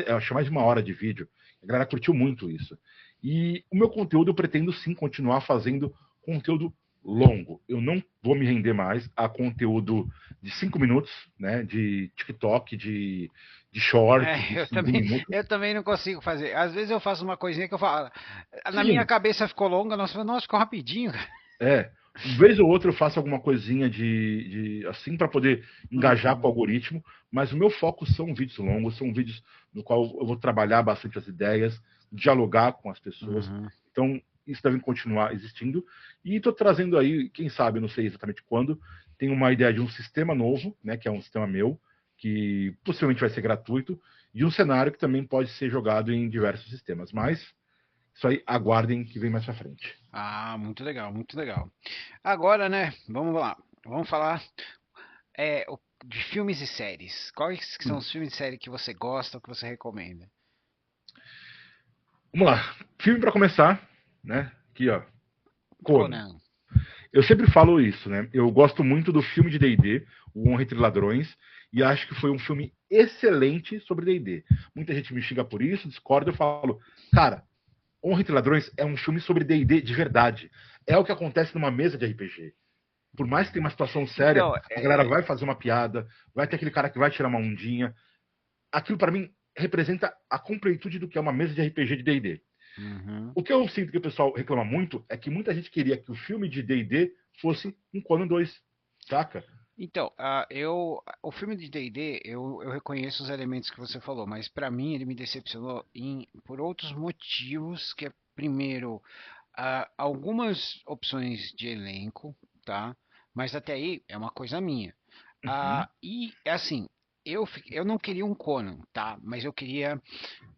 eu acho mais de uma hora de vídeo. A galera curtiu muito isso. E o meu conteúdo eu pretendo sim continuar fazendo conteúdo longo. Eu não vou me render mais a conteúdo de 5 minutos, né? De TikTok, de short, de 5 minutos. Eu também não consigo fazer. Às vezes eu faço uma coisinha que eu falo, na minha Sim, cabeça ficou longa, nossa, ficou rapidinho, cara. é. Vez ou outra eu faço alguma coisinha assim para poder engajar com o Uhum, algoritmo, mas o meu foco são vídeos longos, são vídeos no qual eu vou trabalhar bastante as ideias, dialogar com as pessoas. uhum. Então, isso deve continuar existindo. E estou trazendo aí, quem sabe, não sei exatamente quando, tem uma ideia de um sistema novo, né, que é um sistema meu, que possivelmente vai ser gratuito, e um cenário que também pode ser jogado em diversos sistemas. Mas isso aí, aguardem que vem mais para frente. Ah, muito legal, muito legal. Agora, né, vamos lá. Vamos falar de filmes e séries. Quais que são os filmes e séries que você gosta ou que você recomenda? Vamos lá. Filme para começar, né? Aqui, ó. Conan. Conan. Eu sempre falo isso, né? Eu gosto muito do filme de D&D, O Honra entre Ladrões, e acho que foi um filme excelente sobre D&D. Muita gente me xinga por isso, discorda, eu falo, cara, Honra entre Ladrões é um filme sobre D&D de verdade. É o que acontece numa mesa de RPG. Por mais que tenha uma situação séria, Então, a galera vai fazer uma piada, vai ter aquele cara que vai tirar uma ondinha. Aquilo para mim representa a completude do que é uma mesa de RPG de D&D. uhum. O que eu sinto que o pessoal reclama muito é que muita gente queria que o filme de D&D fosse um Conan 2, saca? Então, o filme de D&D, eu reconheço os elementos que você falou, mas pra mim ele me decepcionou por outros motivos, que é, primeiro, algumas opções de elenco, tá? Mas até aí é uma coisa minha. Uhum. E, assim, eu não queria um Conan, tá? Mas eu queria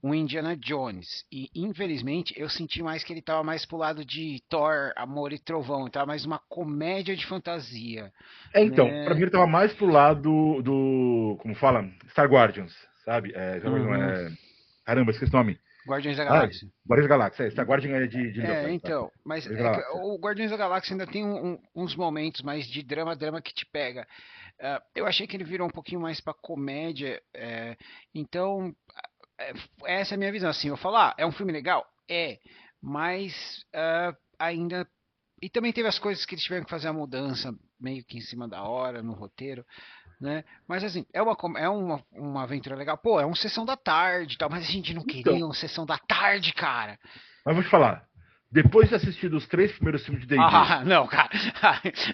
um Indiana Jones. E infelizmente eu senti mais que ele estava mais pro lado de Thor, Amor e Trovão, estava mais uma comédia de fantasia, Então, pra mim né? ele tava mais pro lado do, como fala? Star Guardians, sabe? Star Guardians Uhum. caramba, esqueci o nome. Guardiões da Ai, Galáxia. Guardiões da Galáxia, Star Guardian é de League of Legends, tá? Então, mas Guardiões da é que Galáxia. o Guardiões da Galáxia ainda tem uns momentos mais de drama que te pega. Eu achei que ele virou um pouquinho mais pra comédia, então é, essa é a minha visão. Assim, eu falo, é um filme legal? Mas ainda. E também teve as coisas que eles tiveram que fazer a mudança meio que em cima da hora no roteiro, né? Mas assim, uma aventura legal. Pô, é uma sessão da tarde e tal, mas a gente não Então, queria uma sessão da tarde, cara. mas vou te falar, depois de assistir os 3 primeiros filmes de D&D, Ah, não, cara.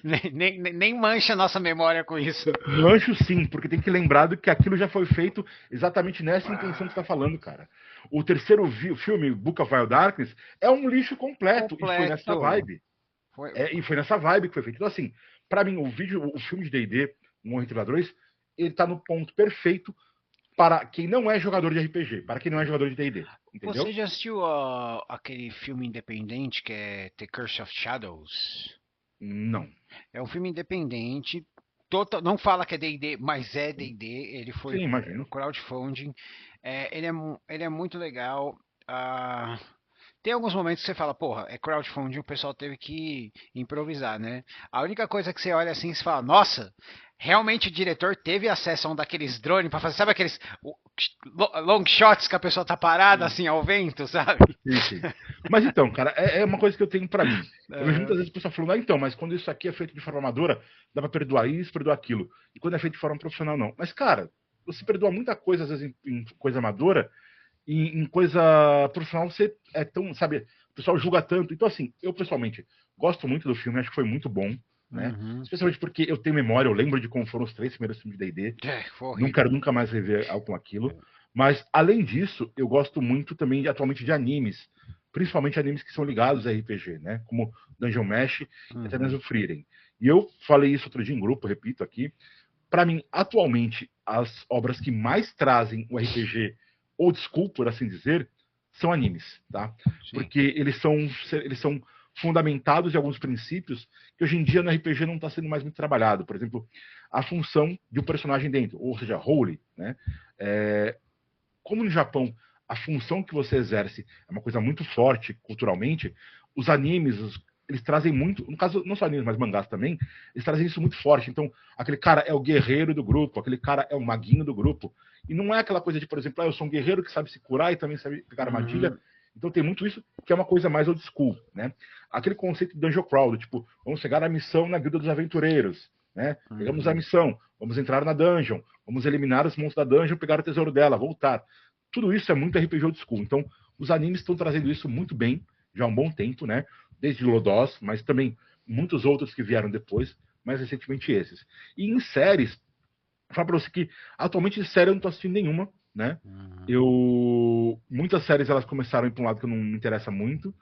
Nem mancha a nossa memória com isso. mancho sim, porque tem que lembrar do que aquilo já foi feito exatamente nessa intenção que você está falando, cara. O terceiro filme, Book of Wild Darkness, é um lixo completo, e foi nessa Completo. vibe. Foi. E foi nessa vibe que foi feito. Então, assim, pra mim, o filme de D&D, Um Entre Ladrões, ele tá no ponto perfeito para quem não é jogador de RPG, para quem não é jogador de D&D, Você entendeu? já assistiu aquele filme independente que é The Curse of Shadows? Não. É um filme independente. Não fala que é D&D, mas é D&D. Ele Sim, foi imagino. crowdfunding. Ele é muito legal. Ah, tem alguns momentos que você fala, porra, é crowdfunding, o pessoal teve que improvisar, né? A única coisa que você olha assim e fala, nossa, realmente o diretor teve acesso a um daqueles drones para fazer, sabe aqueles long shots que a pessoa tá parada Sim, assim ao vento, sabe? sim, sim. Mas então, cara, é uma coisa que eu tenho pra mim. Eu vejo Aham. muitas vezes o pessoal falando, então, mas quando isso aqui é feito de forma amadora, dá pra perdoar isso, perdoar aquilo. E quando é feito de forma profissional, não. Mas, cara, você perdoa muita coisa, às vezes, em coisa amadora, e em coisa profissional você é tão, sabe, o pessoal julga tanto. Então, assim, eu pessoalmente gosto muito do filme, acho que foi muito bom, né? Uhum. Especialmente porque eu tenho memória, eu lembro de como foram os 3 primeiros filmes de D&D, Foi não quero horrível. nunca mais rever algo com aquilo. Mas, além disso, eu gosto muito também, atualmente, de animes, principalmente animes que são ligados a RPG, né? Como Dungeon Mesh e até Uhum. mesmo Frieren. E eu falei isso outro dia em grupo, repito aqui, para mim, atualmente, as obras que mais trazem o RPG old school, por assim dizer, são animes, tá? Sim. Porque eles são fundamentados em alguns princípios que hoje em dia no RPG não está sendo mais muito trabalhado. Por exemplo, a função de um personagem dentro, ou seja, role, né? Como no Japão a função que você exerce é uma coisa muito forte culturalmente, os animes, eles trazem muito, no caso, não só animes, mas mangás também, eles trazem isso muito forte. Então, aquele cara é o guerreiro do grupo, aquele cara é o maguinho do grupo. E não é aquela coisa de, por exemplo, eu sou um guerreiro que sabe se curar e também sabe pegar armadilha, Uhum. Então tem muito isso que é uma coisa mais old school, né? Aquele conceito de Dungeon Crawl, tipo, vamos chegar à missão na Guilda dos Aventureiros, né? Pegamos a missão, vamos entrar na dungeon, vamos eliminar os monstros da dungeon, pegar o tesouro dela, voltar. Tudo isso é muito RPG old school. Então, os animes estão trazendo isso muito bem, já há um bom tempo, né? Desde Lodoss, mas também muitos outros que vieram depois, mais recentemente esses. E em séries, vou falar pra você que atualmente de série eu não tô assistindo nenhuma, né? Muitas séries elas começaram a ir pra um lado que não me interessa muito,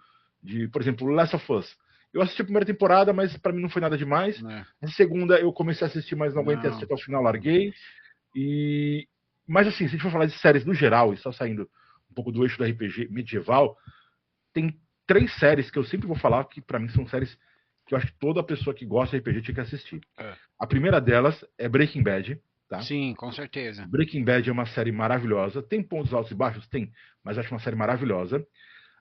por exemplo, Last of Us. Eu assisti a primeira temporada, mas pra mim não foi nada demais. A segunda eu comecei a assistir, mas não aguentei assistir até o final, larguei. Mas assim, se a gente for falar de séries no geral, e só saindo um pouco do eixo do RPG medieval, tem 3 séries que eu sempre vou falar que pra mim são séries que eu acho que toda pessoa que gosta de RPG tinha que assistir. A primeira delas é Breaking Bad. Tá? Sim, com certeza. Breaking Bad é uma série maravilhosa. Tem pontos altos e baixos? Tem, mas eu acho uma série maravilhosa.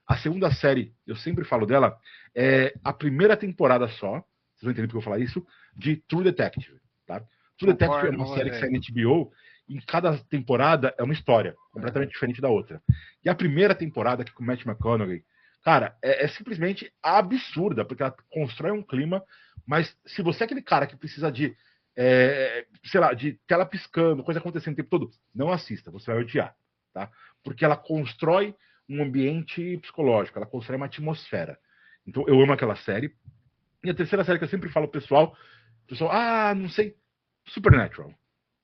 A segunda série, eu sempre falo dela, é a primeira temporada só, vocês vão entender porque eu vou falar isso, de True Detective. Tá? True Detective é uma série que sai na HBO, e em cada temporada é uma história completamente diferente da outra. E a primeira temporada, que com o Matt McConaughey, cara, é simplesmente absurda, porque ela constrói um clima, mas se você é aquele cara que precisa de sei lá, de tela piscando, coisa acontecendo o tempo todo, não assista, você vai odiar, tá? Porque ela constrói um ambiente psicológico, ela constrói uma atmosfera. Então eu amo aquela série. E a terceira série que eu sempre falo pessoal, não sei, Supernatural.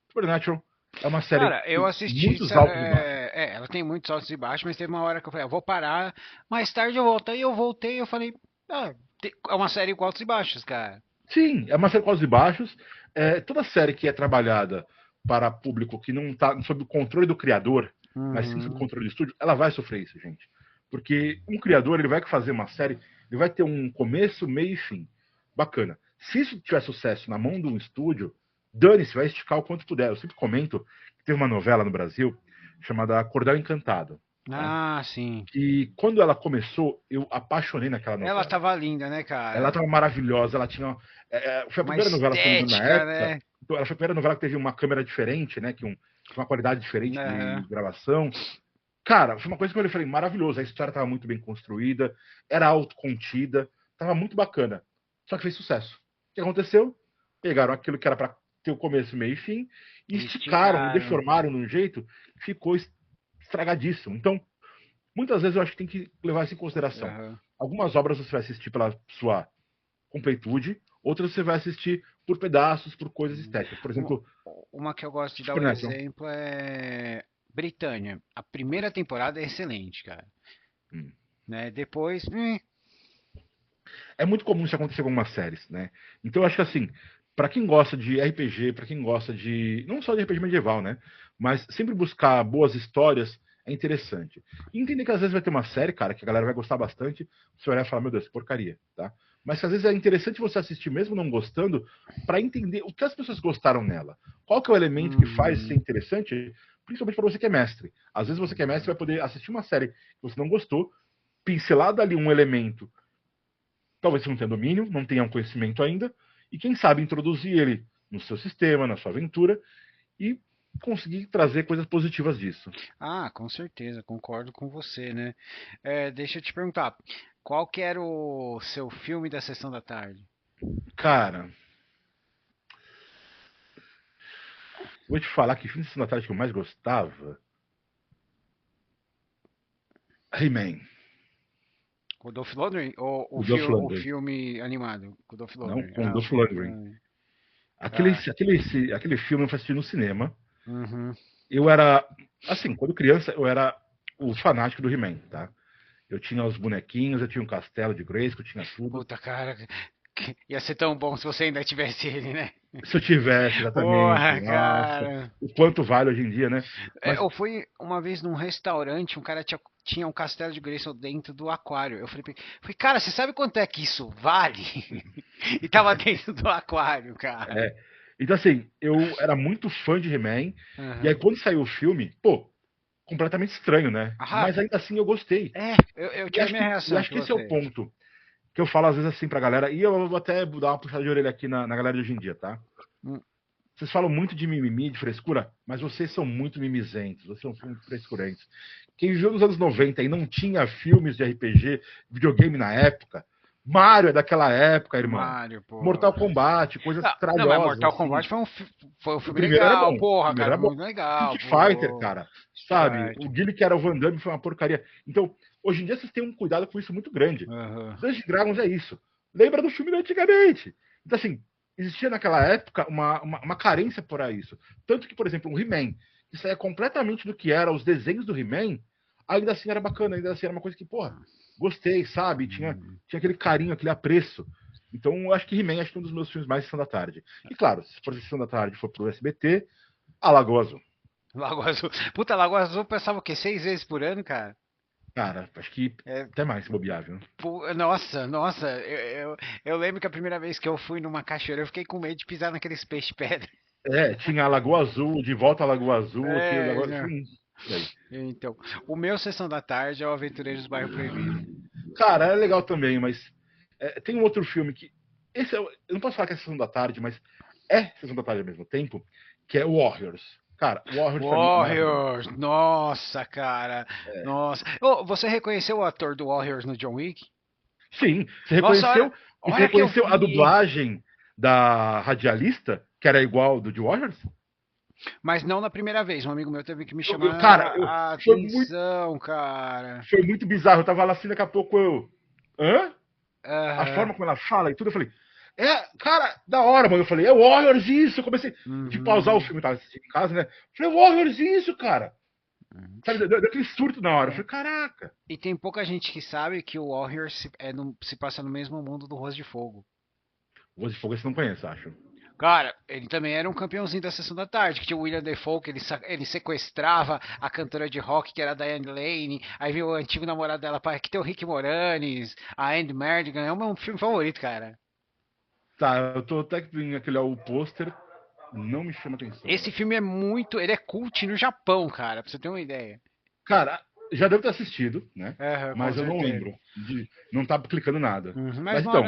Supernatural é uma série Cara, eu assisti, muitos altos e baixos. ela tem muitos altos e baixos, mas teve uma hora que eu falei, eu vou parar, mais tarde eu volto. Aí eu voltei, eu falei, é uma série com altos e baixos, cara. Sim, é uma série com altos e baixos. Toda série que é trabalhada para público que não está sob o controle do criador, mas sim sob o controle do estúdio, ela vai sofrer isso, gente. Porque um criador, ele vai fazer uma série, ele vai ter um começo, meio e fim. Bacana. Se isso tiver sucesso na mão de um estúdio, dane-se, vai esticar o quanto puder. Eu sempre comento que teve uma novela no Brasil chamada Cordel Encantado. Tá? Sim. E quando ela começou, eu apaixonei naquela novela. Ela tava linda, né, cara? Ela tava maravilhosa, ela tinha. Foi a primeira novela que eu na época. Né? Então, ela foi a primeira novela que teve uma câmera diferente, né? Uma qualidade diferente de gravação. Cara, foi uma coisa que eu falei, maravilhoso. A história tava muito bem construída, era autocontida, tava muito bacana. Só que fez sucesso. O que aconteceu? Pegaram aquilo que era para ter o começo, meio e fim, e esticaram, deformaram de um jeito que ficou estragadíssimo. Então, muitas vezes eu acho que tem que levar isso em consideração. Algumas obras você vai assistir pela sua completude, outras você vai assistir por pedaços, por coisas estéticas. Por exemplo, uma que eu gosto de dar um exemplo é Britânia. A primeira temporada é excelente, cara. Né? Depois. É muito comum isso acontecer com algumas séries, né? Então eu acho que assim, para quem gosta de RPG, para quem gosta de. Não só de RPG medieval, né? Mas sempre buscar boas histórias é interessante. E entender que às vezes vai ter uma série, cara, que a galera vai gostar bastante, você vai olhar e falar, meu Deus, que porcaria, tá? Mas que às vezes é interessante você assistir mesmo não gostando, para entender o que as pessoas gostaram nela. Qual que é o elemento que faz ser interessante, principalmente para você que é mestre. Às vezes você que é mestre vai poder assistir uma série que você não gostou, pincelar dali um elemento, talvez você não tenha domínio, não tenha um conhecimento ainda, e quem sabe introduzir ele no seu sistema, na sua aventura, e conseguir trazer coisas positivas disso. Com certeza, concordo com você, né? Deixa eu te perguntar, qual que era o seu filme da sessão da tarde? Cara, vou te falar que filme da sessão da tarde que eu mais gostava, He-Man. Com o Dolph Lundgren? Ou o filme animado? Com o Dolph Lundgren? Não, com o Dolph Lundgren. Aquele filme eu assisti no cinema. Eu era, assim, quando criança, eu era o fanático do He-Man, tá? Eu tinha os bonequinhos, eu tinha um castelo de Grayskull, eu tinha tudo. Puta, cara, ia ser tão bom se você ainda tivesse ele, né? Se eu tivesse, exatamente. Porra, cara. O quanto vale hoje em dia, né? Mas... Eu fui uma vez num restaurante, um cara tinha um castelo de Grayskull dentro do aquário. Eu falei, cara, você sabe quanto é que isso vale? E tava dentro do aquário, cara. Então, assim, eu era muito fã de He-Man. E aí, quando saiu o filme, completamente estranho, né? Mas ainda assim eu gostei. Eu tive minha reação. E acho que esse é o ponto que eu falo às vezes assim pra galera. E eu vou até dar uma puxada de orelha aqui na galera de hoje em dia, tá? Vocês falam muito de mimimi, de frescura, mas vocês são muito mimizentos, vocês são muito frescurentos. Quem viveu nos anos 90 e não tinha filmes de RPG, videogame na época, Mario é daquela época, irmão. Mario, pô. Mortal Kombat, coisas Não, mas tralhosas. Mortal Assim. Kombat foi um O filme primeiro era legal, bom. porra, O primeiro cara, era bom. muito legal. Street Fighter, Pô. cara. Sabe? Fighter. O Guile que era o Van Damme foi uma porcaria. Então, hoje em dia vocês têm um cuidado com isso muito grande. Dungeons Dragons é isso. Lembra do filme de antigamente. Então, assim, existia naquela época uma carência por isso. Tanto que, por exemplo, o He-Man, que saía completamente do que era os desenhos do He-Man, ainda assim era bacana, ainda assim era uma coisa que, porra, gostei, sabe? Tinha aquele carinho, aquele apreço. Então, eu acho que He-Man é um dos meus filmes mais Sessão da Tarde. E claro, se for Sessão da Tarde for pro SBT, a Lagoa Azul. Lagoa Azul. Puta, Lagoa Azul eu pensava o quê? 6 vezes por ano, cara? Cara, acho que até mais, se bobear, viu? Nossa, eu lembro que a primeira vez que eu fui numa cachoeira, eu fiquei com medo de pisar naqueles peixes pedra. Tinha a Lagoa Azul, De Volta à Lagoa Azul. Então, o meu Sessão da Tarde é o Aventureiros do Bairro Proibido. Cara, é legal também, mas tem um outro filme que... Esse eu não posso falar que é Sessão da Tarde, mas é Sessão da Tarde ao mesmo tempo, que é Warriors. Cara, Warriors, nossa, cara. Nossa. Oh, você reconheceu o ator do Warriors no John Wick? Sim, você reconheceu, você reconheceu a dublagem da radialista, que era igual do de Warriors? Mas não na primeira vez. Um amigo meu teve que me chamar a atenção, cara. Foi muito bizarro. Eu tava lá assim, daqui a pouco eu... Hã? A forma como ela fala e tudo, eu falei... cara, da hora, mano. Eu falei, Warriors isso. Eu comecei de pausar o filme, tava assistindo em casa, né? Eu falei, Warriors isso, cara. Sabe, deu aquele surto na hora. Eu falei, caraca. E tem pouca gente que sabe que o Warriors se passa no mesmo mundo do Rosa de Fogo. O Rosa de Fogo você não conhece, acho. Cara, ele também era um campeãozinho da Sessão da Tarde, que tinha o William Dafoe, que ele sequestrava a cantora de rock, que era a Diane Lane, aí veio o antigo namorado dela, que tem o Rick Moranis, a Andy Merdigan, é o meu filme favorito, cara. Tá, eu tô até vendo aquele o pôster, não me chama atenção. Esse filme ele é cult no Japão, cara, pra você ter uma ideia. Cara, já devo ter assistido, né? Mas eu não lembro. Não tava clicando nada. Mas então,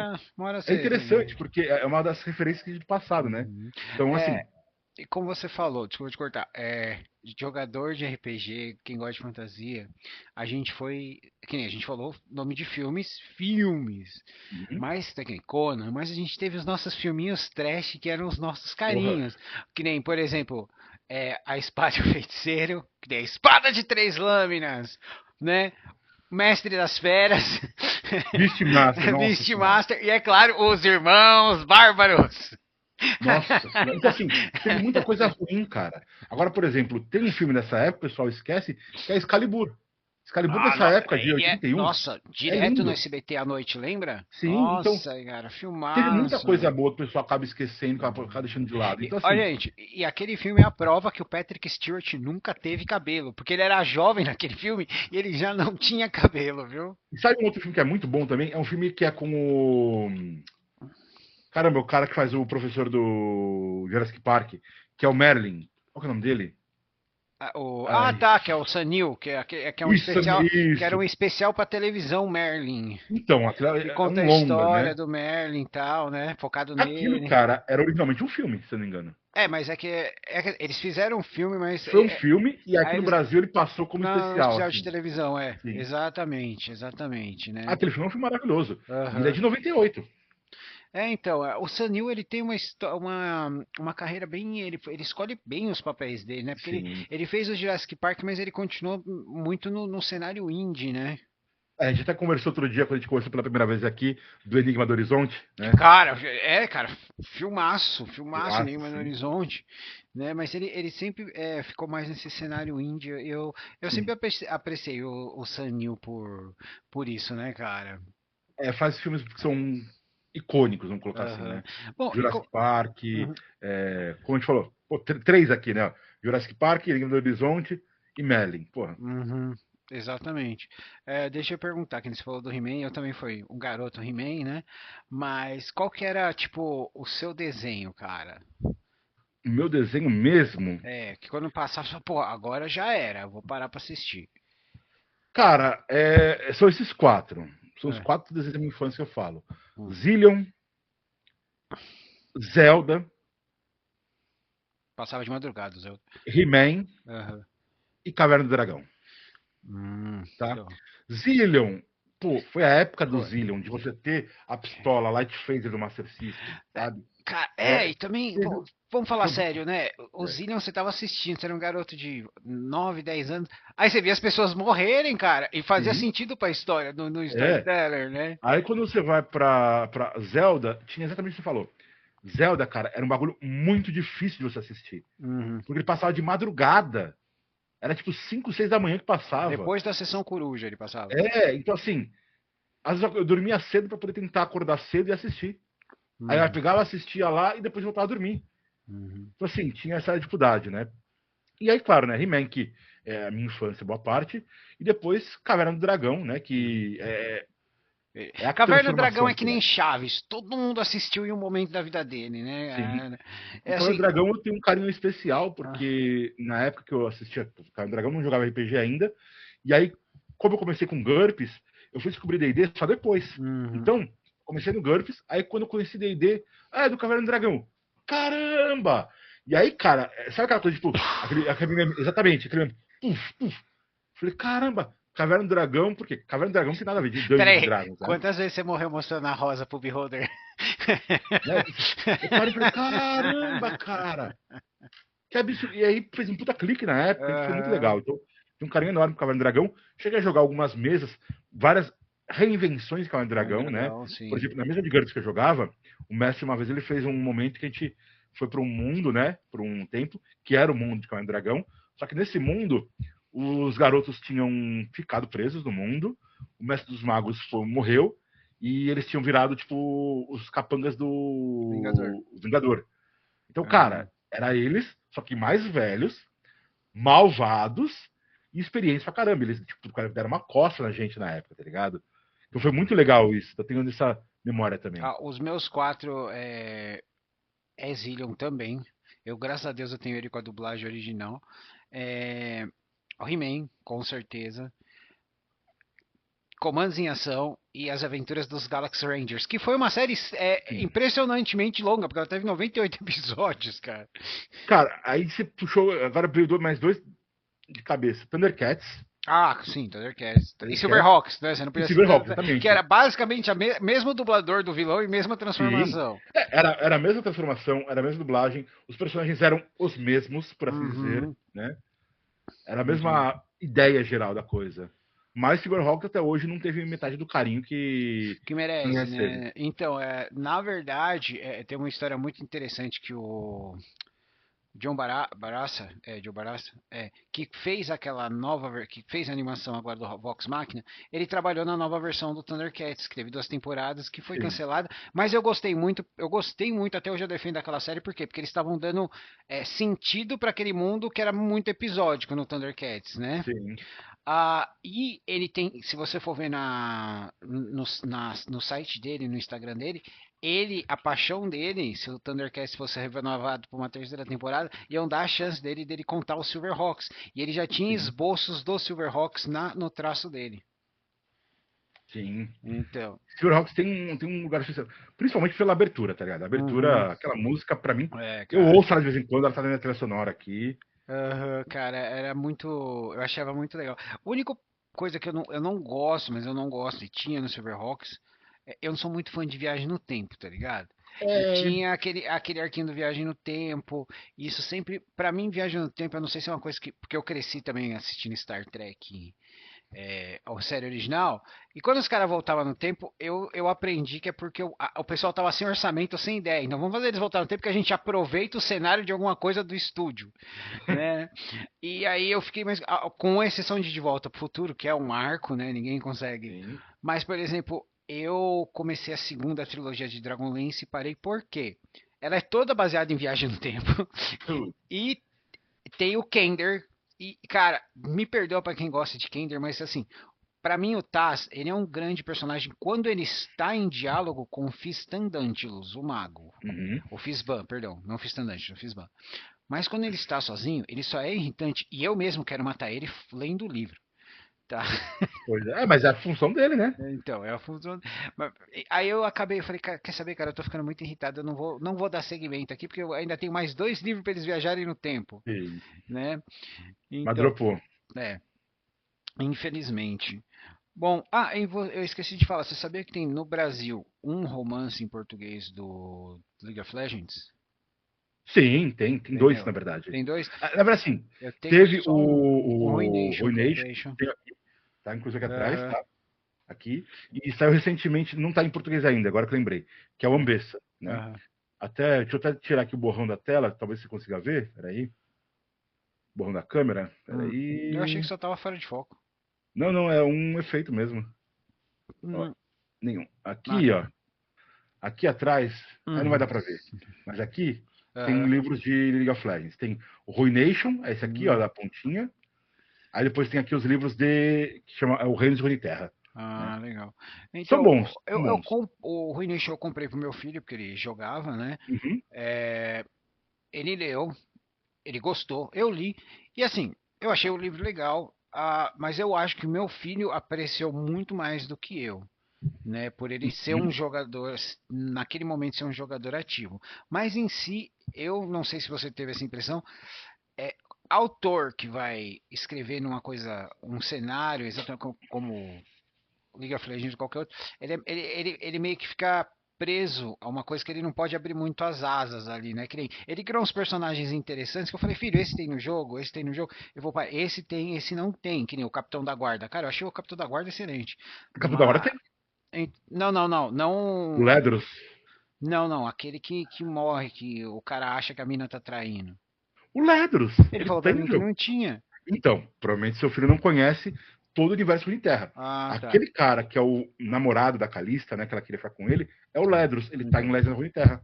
é interessante, porque é uma das referências do passado, né? Então, assim... E como você falou, desculpa te cortar, jogador de RPG, quem gosta de fantasia, a gente foi, que nem a gente falou, nome de filmes, mas, que nem Conan, mas a gente teve os nossos filminhos trash, que eram os nossos carinhos, que nem, por exemplo, A Espada e o Feiticeiro, que nem a Espada de 3 Lâminas, né? Mestre das Feras, Beastmaster, e é claro, os Irmãos Bárbaros. Nossa, então assim, tem muita coisa ruim, cara. Agora, por exemplo, tem um filme dessa época, o pessoal esquece, que é Excalibur. Excalibur dessa época, de 81. Nossa, direto no SBT à noite, lembra? Sim, nossa, então, cara, filmaço. Teve muita coisa boa que o pessoal acaba esquecendo, acaba deixando de lado. Então, assim, olha, gente, e aquele filme é a prova que o Patrick Stewart nunca teve cabelo, porque ele era jovem naquele filme e ele já não tinha cabelo, viu? E sabe um outro filme que é muito bom também? É um filme que é com o... Caramba, o cara que faz o professor do Jurassic Park, que é o Merlin. Qual que é o nome dele? Que é o Sanil, que é um especial, que era um especial para televisão Merlin. Então, aquilo que conta a história do Merlin e tal, né? Focado nele. Aquilo, cara, era originalmente um filme, se eu não me engano. Mas é que eles fizeram um filme, mas... Foi um filme e aqui no Brasil ele passou como especial. De televisão, Sim. Exatamente, né? Aquele filme é um filme maravilhoso. Ele é de 98. Então, o Sanil, ele tem uma carreira bem... Ele escolhe bem os papéis dele, né? Porque ele fez o Jurassic Park, mas ele continuou muito no cenário indie, né? A gente até conversou outro dia, quando a gente conversou pela primeira vez aqui, do Enigma do Horizonte, né? Cara, filmaço, Enigma do Horizonte, né? Mas ele sempre ficou mais nesse cenário indie. Eu sempre apreciei o Sanil por isso, né, cara? Faz filmes que são icônicos, vamos colocar assim, né? Bom, Jurassic Park, como a gente falou, 3 aqui, né? Jurassic Park, Enigma do Horizonte e Merlin, porra. Exatamente. Deixa eu perguntar, que você falou do He-Man, eu também fui um garoto He-Man, né? Mas qual que era, tipo, o seu desenho, cara? O meu desenho mesmo? Que quando passava, pô, agora já era, eu vou parar pra assistir. Cara, são esses 4. São os 4 desenhos da minha infância que eu falo. Zillion, Zelda, Passava de madrugada, Zé. He-Man Aham. e Caverna do Dragão, tá? Então. Zillion, pô, foi a época do Foi. Zillion, de você ter a pistola Light Phaser do Master System, É, sabe? cara, É, e também, teve, vamos falar tinha, sério, né? O Zillion você tava assistindo, você era um garoto de 9, 10 anos. Aí você via as pessoas morrerem, cara, e fazia sim, sentido pra história no é. Storyteller, né? Aí quando você vai pra Zelda, tinha exatamente o que você falou. Zelda, cara, era um bagulho muito difícil de você assistir. Uhum. Porque ele passava de madrugada. Era tipo 5, 6 da manhã que passava. Depois da sessão coruja ele passava. Então assim, às vezes eu dormia cedo pra poder tentar acordar cedo e assistir. Aí eu Uhum. pegava, assistia lá e depois voltava a dormir. Uhum. Então assim, tinha essa dificuldade, né? E aí, claro, né, He-Man, que é a minha infância, boa parte. E depois Caverna do Dragão, né, que é a Caverna do Dragão é transformação que pura. nem Chaves, todo mundo assistiu em um momento da vida dele, Sim. né? O É Caverna do assim. Dragão eu tenho um carinho especial, Ah, porque na época que eu assistia o Caverna do Dragão, eu não jogava RPG ainda. E aí, como eu comecei com GURPS, eu fui descobrir D&D só depois. uhum. Então, comecei no GURPS, aí quando eu conheci D&D, é do Caverna do Dragão. Caramba! E aí, cara, sabe aquela coisa, tipo, exatamente, aquele puf, puf. Falei, caramba, Caverna do Dragão, por quê? Caverna do Dragão não tem nada a ver de Pera Dungeons and aí, Dragons, né? quantas vezes você morreu mostrando a rosa pro Beholder? Né? Eu parei e falei, caramba, cara, que absurdo. E aí fez um puta clique na época, e foi muito Aham. legal. Então, tem um carinho enorme com Caverna do Dragão. Cheguei a jogar algumas mesas, várias reinvenções de Caverna do Caverna do Dragão, né? Dragão, Por sim. exemplo, na mesa de GURPS que eu jogava, o mestre uma vez ele fez um momento que a gente foi para um mundo, né? Para um tempo, que era o mundo de Caverna do Dragão. Só que nesse mundo, os garotos tinham ficado presos no mundo, o mestre dos magos morreu, e eles tinham virado, tipo, os capangas Vingador. do Vingador. Então, cara, Aham. era eles, só que mais velhos, malvados e experientes pra caramba. Eles, tipo, deram uma costa na gente na época, tá ligado? Então foi muito legal isso. Tô tendo essa memória também. Os meus quatro é Zillion também. Eu, graças a Deus, eu tenho ele com a dublagem original. É, o He-Man, com certeza. Comandos em Ação e As Aventuras dos Galaxy Rangers, que foi uma série Sim. impressionantemente longa, porque ela teve 98 episódios, cara. Cara, aí você puxou, agora veio mais dois de cabeça. Thundercats. Ah, sim, Thundercats. E Thundercats Silverhawks, né? Você não e podia Silverhawk, citar. Que exatamente. era basicamente mesmo dublador do vilão e mesma Sim. transformação. Era a mesma transformação, era a mesma dublagem, os personagens eram os mesmos, por assim dizer, Uhum. né? Era a Uhum. mesma ideia geral da coisa. Mas Silverhawks até hoje não teve metade do carinho Que que merece, Thundercats teve. né? Então, na verdade, tem uma história muito interessante que o John Barassa, que fez aquela que fez a animação agora do Vox Machina, ele trabalhou na nova versão do Thundercats, que teve 2 temporadas, que foi Sim, cancelada, mas eu gostei muito, até hoje eu defendo aquela série, por quê? Porque eles estavam dando sentido para aquele mundo que era muito episódico no Thundercats, né? sim. E ele tem, se você for ver no site dele, no Instagram dele, a paixão dele, se o Thundercats fosse renovado por uma terceira temporada, iam dar a chance dele contar o Silverhawks. E ele já tinha Sim, esboços do Silverhawks no traço dele. sim. Então, Silverhawks tem um lugar especial. Principalmente pela abertura, tá ligado? A uhum, abertura, aquela música, pra mim, eu cara. ouço ela de vez em quando, ela tá na minha trilha sonora aqui. Aham, cara, era muito. Eu achava muito legal. A única coisa que eu não gosto, mas eu não gosto, e tinha no Silverhawks, eu não sou muito fã de viagem no tempo, tá ligado? E É, tinha aquele arquinho do Viagem no Tempo. Isso sempre, pra mim, Viagem no Tempo, eu não sei se é uma coisa que. Porque eu cresci também assistindo Star Trek, a série original. E quando os caras voltavam no tempo, eu aprendi que é porque o pessoal tava sem orçamento, sem ideia. Então vamos fazer eles voltarem no tempo que a gente aproveita o cenário de alguma coisa do estúdio, né? E aí eu fiquei mais. Com exceção de Volta pro Futuro, que é um arco, né? Ninguém consegue. sim. Mas, por exemplo, eu comecei a segunda trilogia de Dragonlance e parei por quê? Ela é toda baseada em viagem no tempo. E tem o Kender. E, cara, me perdoa pra quem gosta de Kender, mas assim, pra mim o Taz, ele é um grande personagem quando ele está em diálogo com o Fistandantilus, o mago. Uhum. O Fisban, perdão, não Fistandantilus, o Fisban. Mas quando ele está sozinho, ele só é irritante e eu mesmo quero matar ele lendo o livro. Tá. Pois é, mas é a função dele, né? Então, é a função. Aí eu acabei, eu falei, quer saber, cara, eu tô ficando muito irritado, eu não vou dar seguimento aqui, porque eu ainda tenho mais 2 livros para eles viajarem no tempo, Sim. né? Mas Então, dropou. é, infelizmente. Bom, eu esqueci de falar, você sabia que tem no Brasil um romance em português do League of Legends? Sim, tem dois, Entendeu? na verdade. Tem dois? Na verdade, sim. Eu tenho Teve só um o Ruination que eu Ruination, deixo. tem aqui, tá inclusive aqui atrás, Aham, tá? Aqui. E saiu recentemente, não tá em português ainda, agora que eu lembrei, que é o Ambessa, né? aham. Deixa eu até tirar aqui o borrão da tela, talvez você consiga ver. Peraí. Borrão da câmera. Eu achei que Peraí. só tava fora de foco. Não, não, é um efeito mesmo. Ó, Hum, nenhum. ah, Aqui, ó. Aqui atrás, aí não vai uhum, dar pra ver. Mas aqui tem aham. livros de League of Legends. Tem o Ruination, é esse aqui, ó, Hum. da pontinha. Aí depois tem aqui os livros que chama o Reino de Runeterra, né? Ah, legal. São Então, bons, são bons. o Ruination eu comprei pro meu filho, porque ele jogava, né? Uhum. É, ele leu, ele gostou, eu li, e assim, eu achei o livro legal, mas eu acho que o meu filho apreciou muito mais do que eu, né? Por ele ser um Uhum. jogador, naquele momento ser um jogador ativo. Mas em si, eu não sei se você teve essa impressão, é autor que vai escrever numa coisa, um cenário, exatamente como League of Legends ou qualquer outro, ele meio que fica preso a uma coisa que ele não pode abrir muito as asas ali, né? Que nem, ele criou uns personagens interessantes que eu falei, filho, esse tem no jogo, esse tem no jogo. Eu vou, pai, esse tem, esse não tem, que nem o Capitão da Guarda. Cara, eu achei o Capitão da Guarda excelente. Capitão da Hora Mas. tem. Não, não, não, O não. Ledros. Não, não, aquele que morre, que o cara acha que a mina tá traindo. O Ledros. Ele Ele falou pra tem mim no que jogo. não tinha. Então, provavelmente seu filho não conhece todo o universo Runeterra. Ah, tá. Aquele cara que é o namorado da Calista, né? Que ela queria ficar com ele, é o Sim. Ledros. Ele tá em Legend of Runeterra.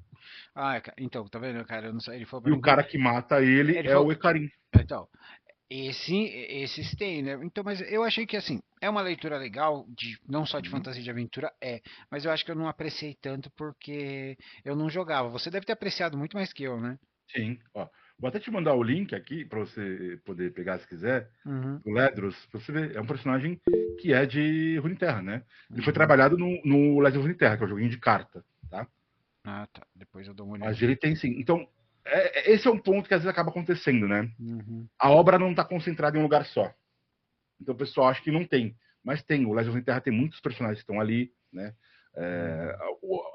Então, tá vendo, cara? Eu não sei. Ele falou E pra o mim que. cara que mata ele Ele é o falou. Ecarim. Então, esses tem, né? Então, mas eu achei que assim, é uma leitura legal, não só de Uhum. fantasia de aventura, mas eu acho que eu não apreciei tanto porque eu não jogava. Você deve ter apreciado muito mais que eu, né? Sim, ó. Vou até te mandar o link aqui para você poder pegar se quiser. Uhum, O Ledros, pra você ver, é um personagem que é de Runeterra, né? Ele foi uhum. trabalhado no Legend of Runeterra, que é um joguinho de carta, tá? Ah, tá. Depois eu dou uma Mas olhadinha. ele tem sim. Então, esse é um ponto que às vezes acaba acontecendo, né? Uhum, A obra não está concentrada em um lugar só. Então o pessoal acha que não tem. Mas tem. O Legend of Runeterra tem muitos personagens que estão ali, né? uhum,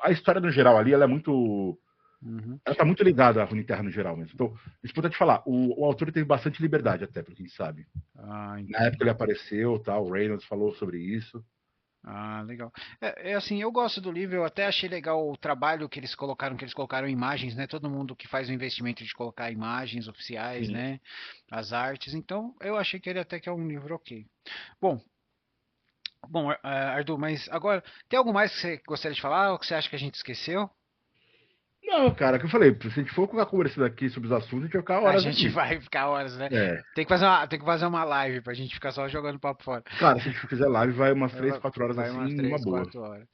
A história no geral ali, ela é muito. uhum. Ela tá muito ligada à Runeterra no geral mesmo. Então, isso pode te falar, o autor teve bastante liberdade até, pelo que a gente sabe. Ah, Na época entendi. ele apareceu, tal, o Reynolds falou sobre isso. Ah, legal. É assim, eu gosto do livro, eu até achei legal o trabalho que eles colocaram imagens, né? Todo mundo que faz o investimento de colocar imagens oficiais, Sim. né? As artes, então eu achei que ele até que é um livro ok. Bom, bom, Arthur, mas agora, tem algo mais que você gostaria de falar ou que você acha que a gente esqueceu? Não, cara, que eu falei, se a gente for ficar conversando aqui sobre os assuntos, a gente vai ficar A horas gente aqui. vai ficar horas, né? É. Tem que fazer uma live pra gente ficar só jogando papo fora. Cara, se a gente fizer live, vai umas Vai 3, 4 horas vai assim, umas numa três, boa. 4 horas,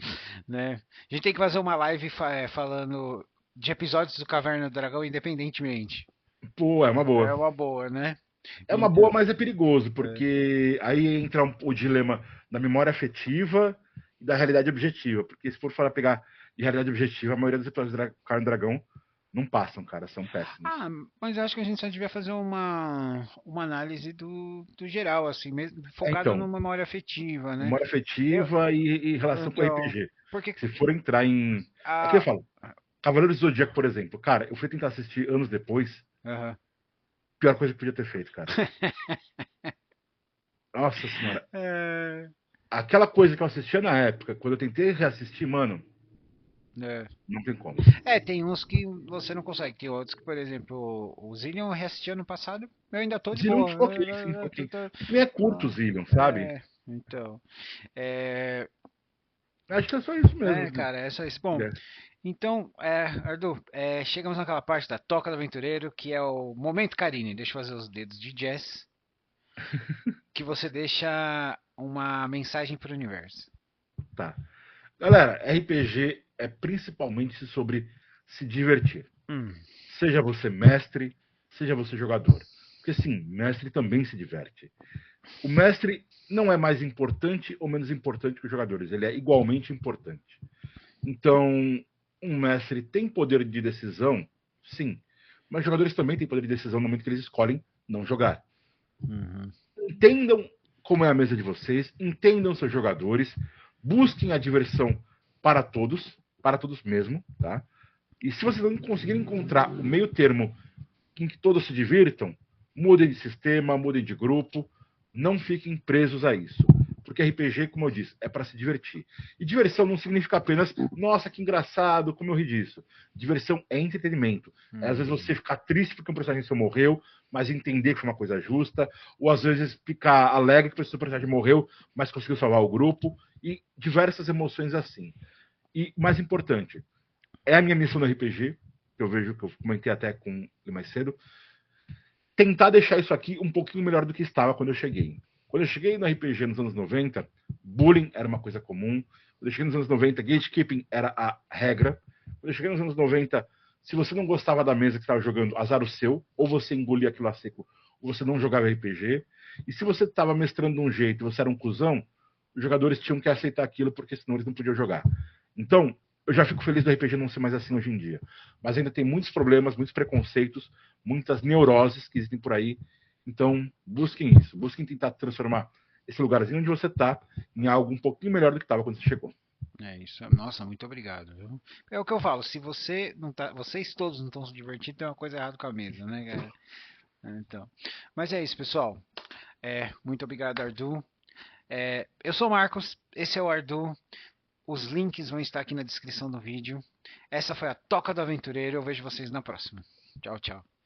né? A gente tem que fazer uma live falando de episódios do Caverna do Dragão independentemente. Pô, é uma boa. É uma boa, né? É uma boa, Então, mas é perigoso, é. porque aí entra o dilema da memória afetiva e da realidade objetiva. Porque se for falar pegar de realidade objetiva, a maioria dos episódios do Carne Dragão não passam, cara, são péssimos. Ah, mas eu acho que a gente só devia fazer uma análise do geral, assim, mesmo, focado Então, na memória afetiva, né? memória Eu, afetiva e relação com então, RPG. porque Se for entrar em. É que eu a. falo, Cavaleiros do Zodíaco, por exemplo, cara, eu fui tentar assistir anos depois, Aham. pior coisa que podia ter feito, cara. Nossa senhora. É, Aquela coisa que eu assistia na época, quando eu tentei reassistir, mano, é. não tem como. Tem uns que você não consegue, tem outros que, por exemplo, o Zillion eu reassisti ano passado, eu ainda tô de Zillion, boa. ok, sim, ok. Nem é curto o Zillion, sabe? Então, é, Acho que é só isso mesmo. cara, é só isso. Bom, É. então, Ardu, chegamos naquela parte da Toca do Aventureiro, que é o momento Karine. Deixa eu fazer os dedos de jazz, que você deixa uma mensagem para o universo. Tá. Galera, RPG é principalmente sobre se divertir. Hum, Seja você mestre, seja você jogador. Porque sim, mestre também se diverte. O mestre não é mais importante ou menos importante que os jogadores, ele é igualmente importante. Então, um mestre tem poder de decisão, sim, mas jogadores também têm poder de decisão no momento que eles escolhem não jogar. Uhum. Entendam como é a mesa de vocês, entendam seus jogadores, busquem a diversão para todos mesmo, tá? E se vocês não conseguirem encontrar o meio termo em que todos se divirtam, mudem de sistema, mudem de grupo, não fiquem presos a isso. Porque RPG, como eu disse, é para se divertir. E diversão não significa apenas, nossa, que engraçado, como eu ri disso. Diversão é entretenimento. É às vezes você ficar triste porque um personagem seu morreu, mas entender que foi uma coisa justa, ou às vezes ficar alegre que o seu personagem morreu, mas conseguiu salvar o grupo, e diversas emoções assim. E mais importante, é a minha missão no RPG, que eu vejo que eu comentei até com ele mais cedo, tentar deixar isso aqui um pouquinho melhor do que estava quando eu cheguei. Quando eu cheguei no RPG nos anos 90, bullying era uma coisa comum. Quando eu cheguei nos anos 90, gatekeeping era a regra. Quando eu cheguei nos anos 90, se você não gostava da mesa que estava jogando, azar o seu, ou você engolia aquilo a seco, ou você não jogava RPG. E se você estava mestrando de um jeito e você era um cuzão, os jogadores tinham que aceitar aquilo, porque senão eles não podiam jogar. Então, eu já fico feliz do RPG não ser mais assim hoje em dia. Mas ainda tem muitos problemas, muitos preconceitos, muitas neuroses que existem por aí. Então, busquem isso. Busquem tentar transformar esse lugarzinho onde você está em algo um pouquinho melhor do que estava quando você chegou. É isso. Nossa, muito obrigado, viu? É o que eu falo, se você não tá, vocês todos não estão se divertindo, tem uma coisa errada com a mesa, né, cara? Então. Mas é isso, pessoal. Muito obrigado, Ardu. Eu sou o Marcos, esse é o Ardu. Os links vão estar aqui na descrição do vídeo. Essa foi a Toca do Aventureiro. Eu vejo vocês na próxima. Tchau, tchau.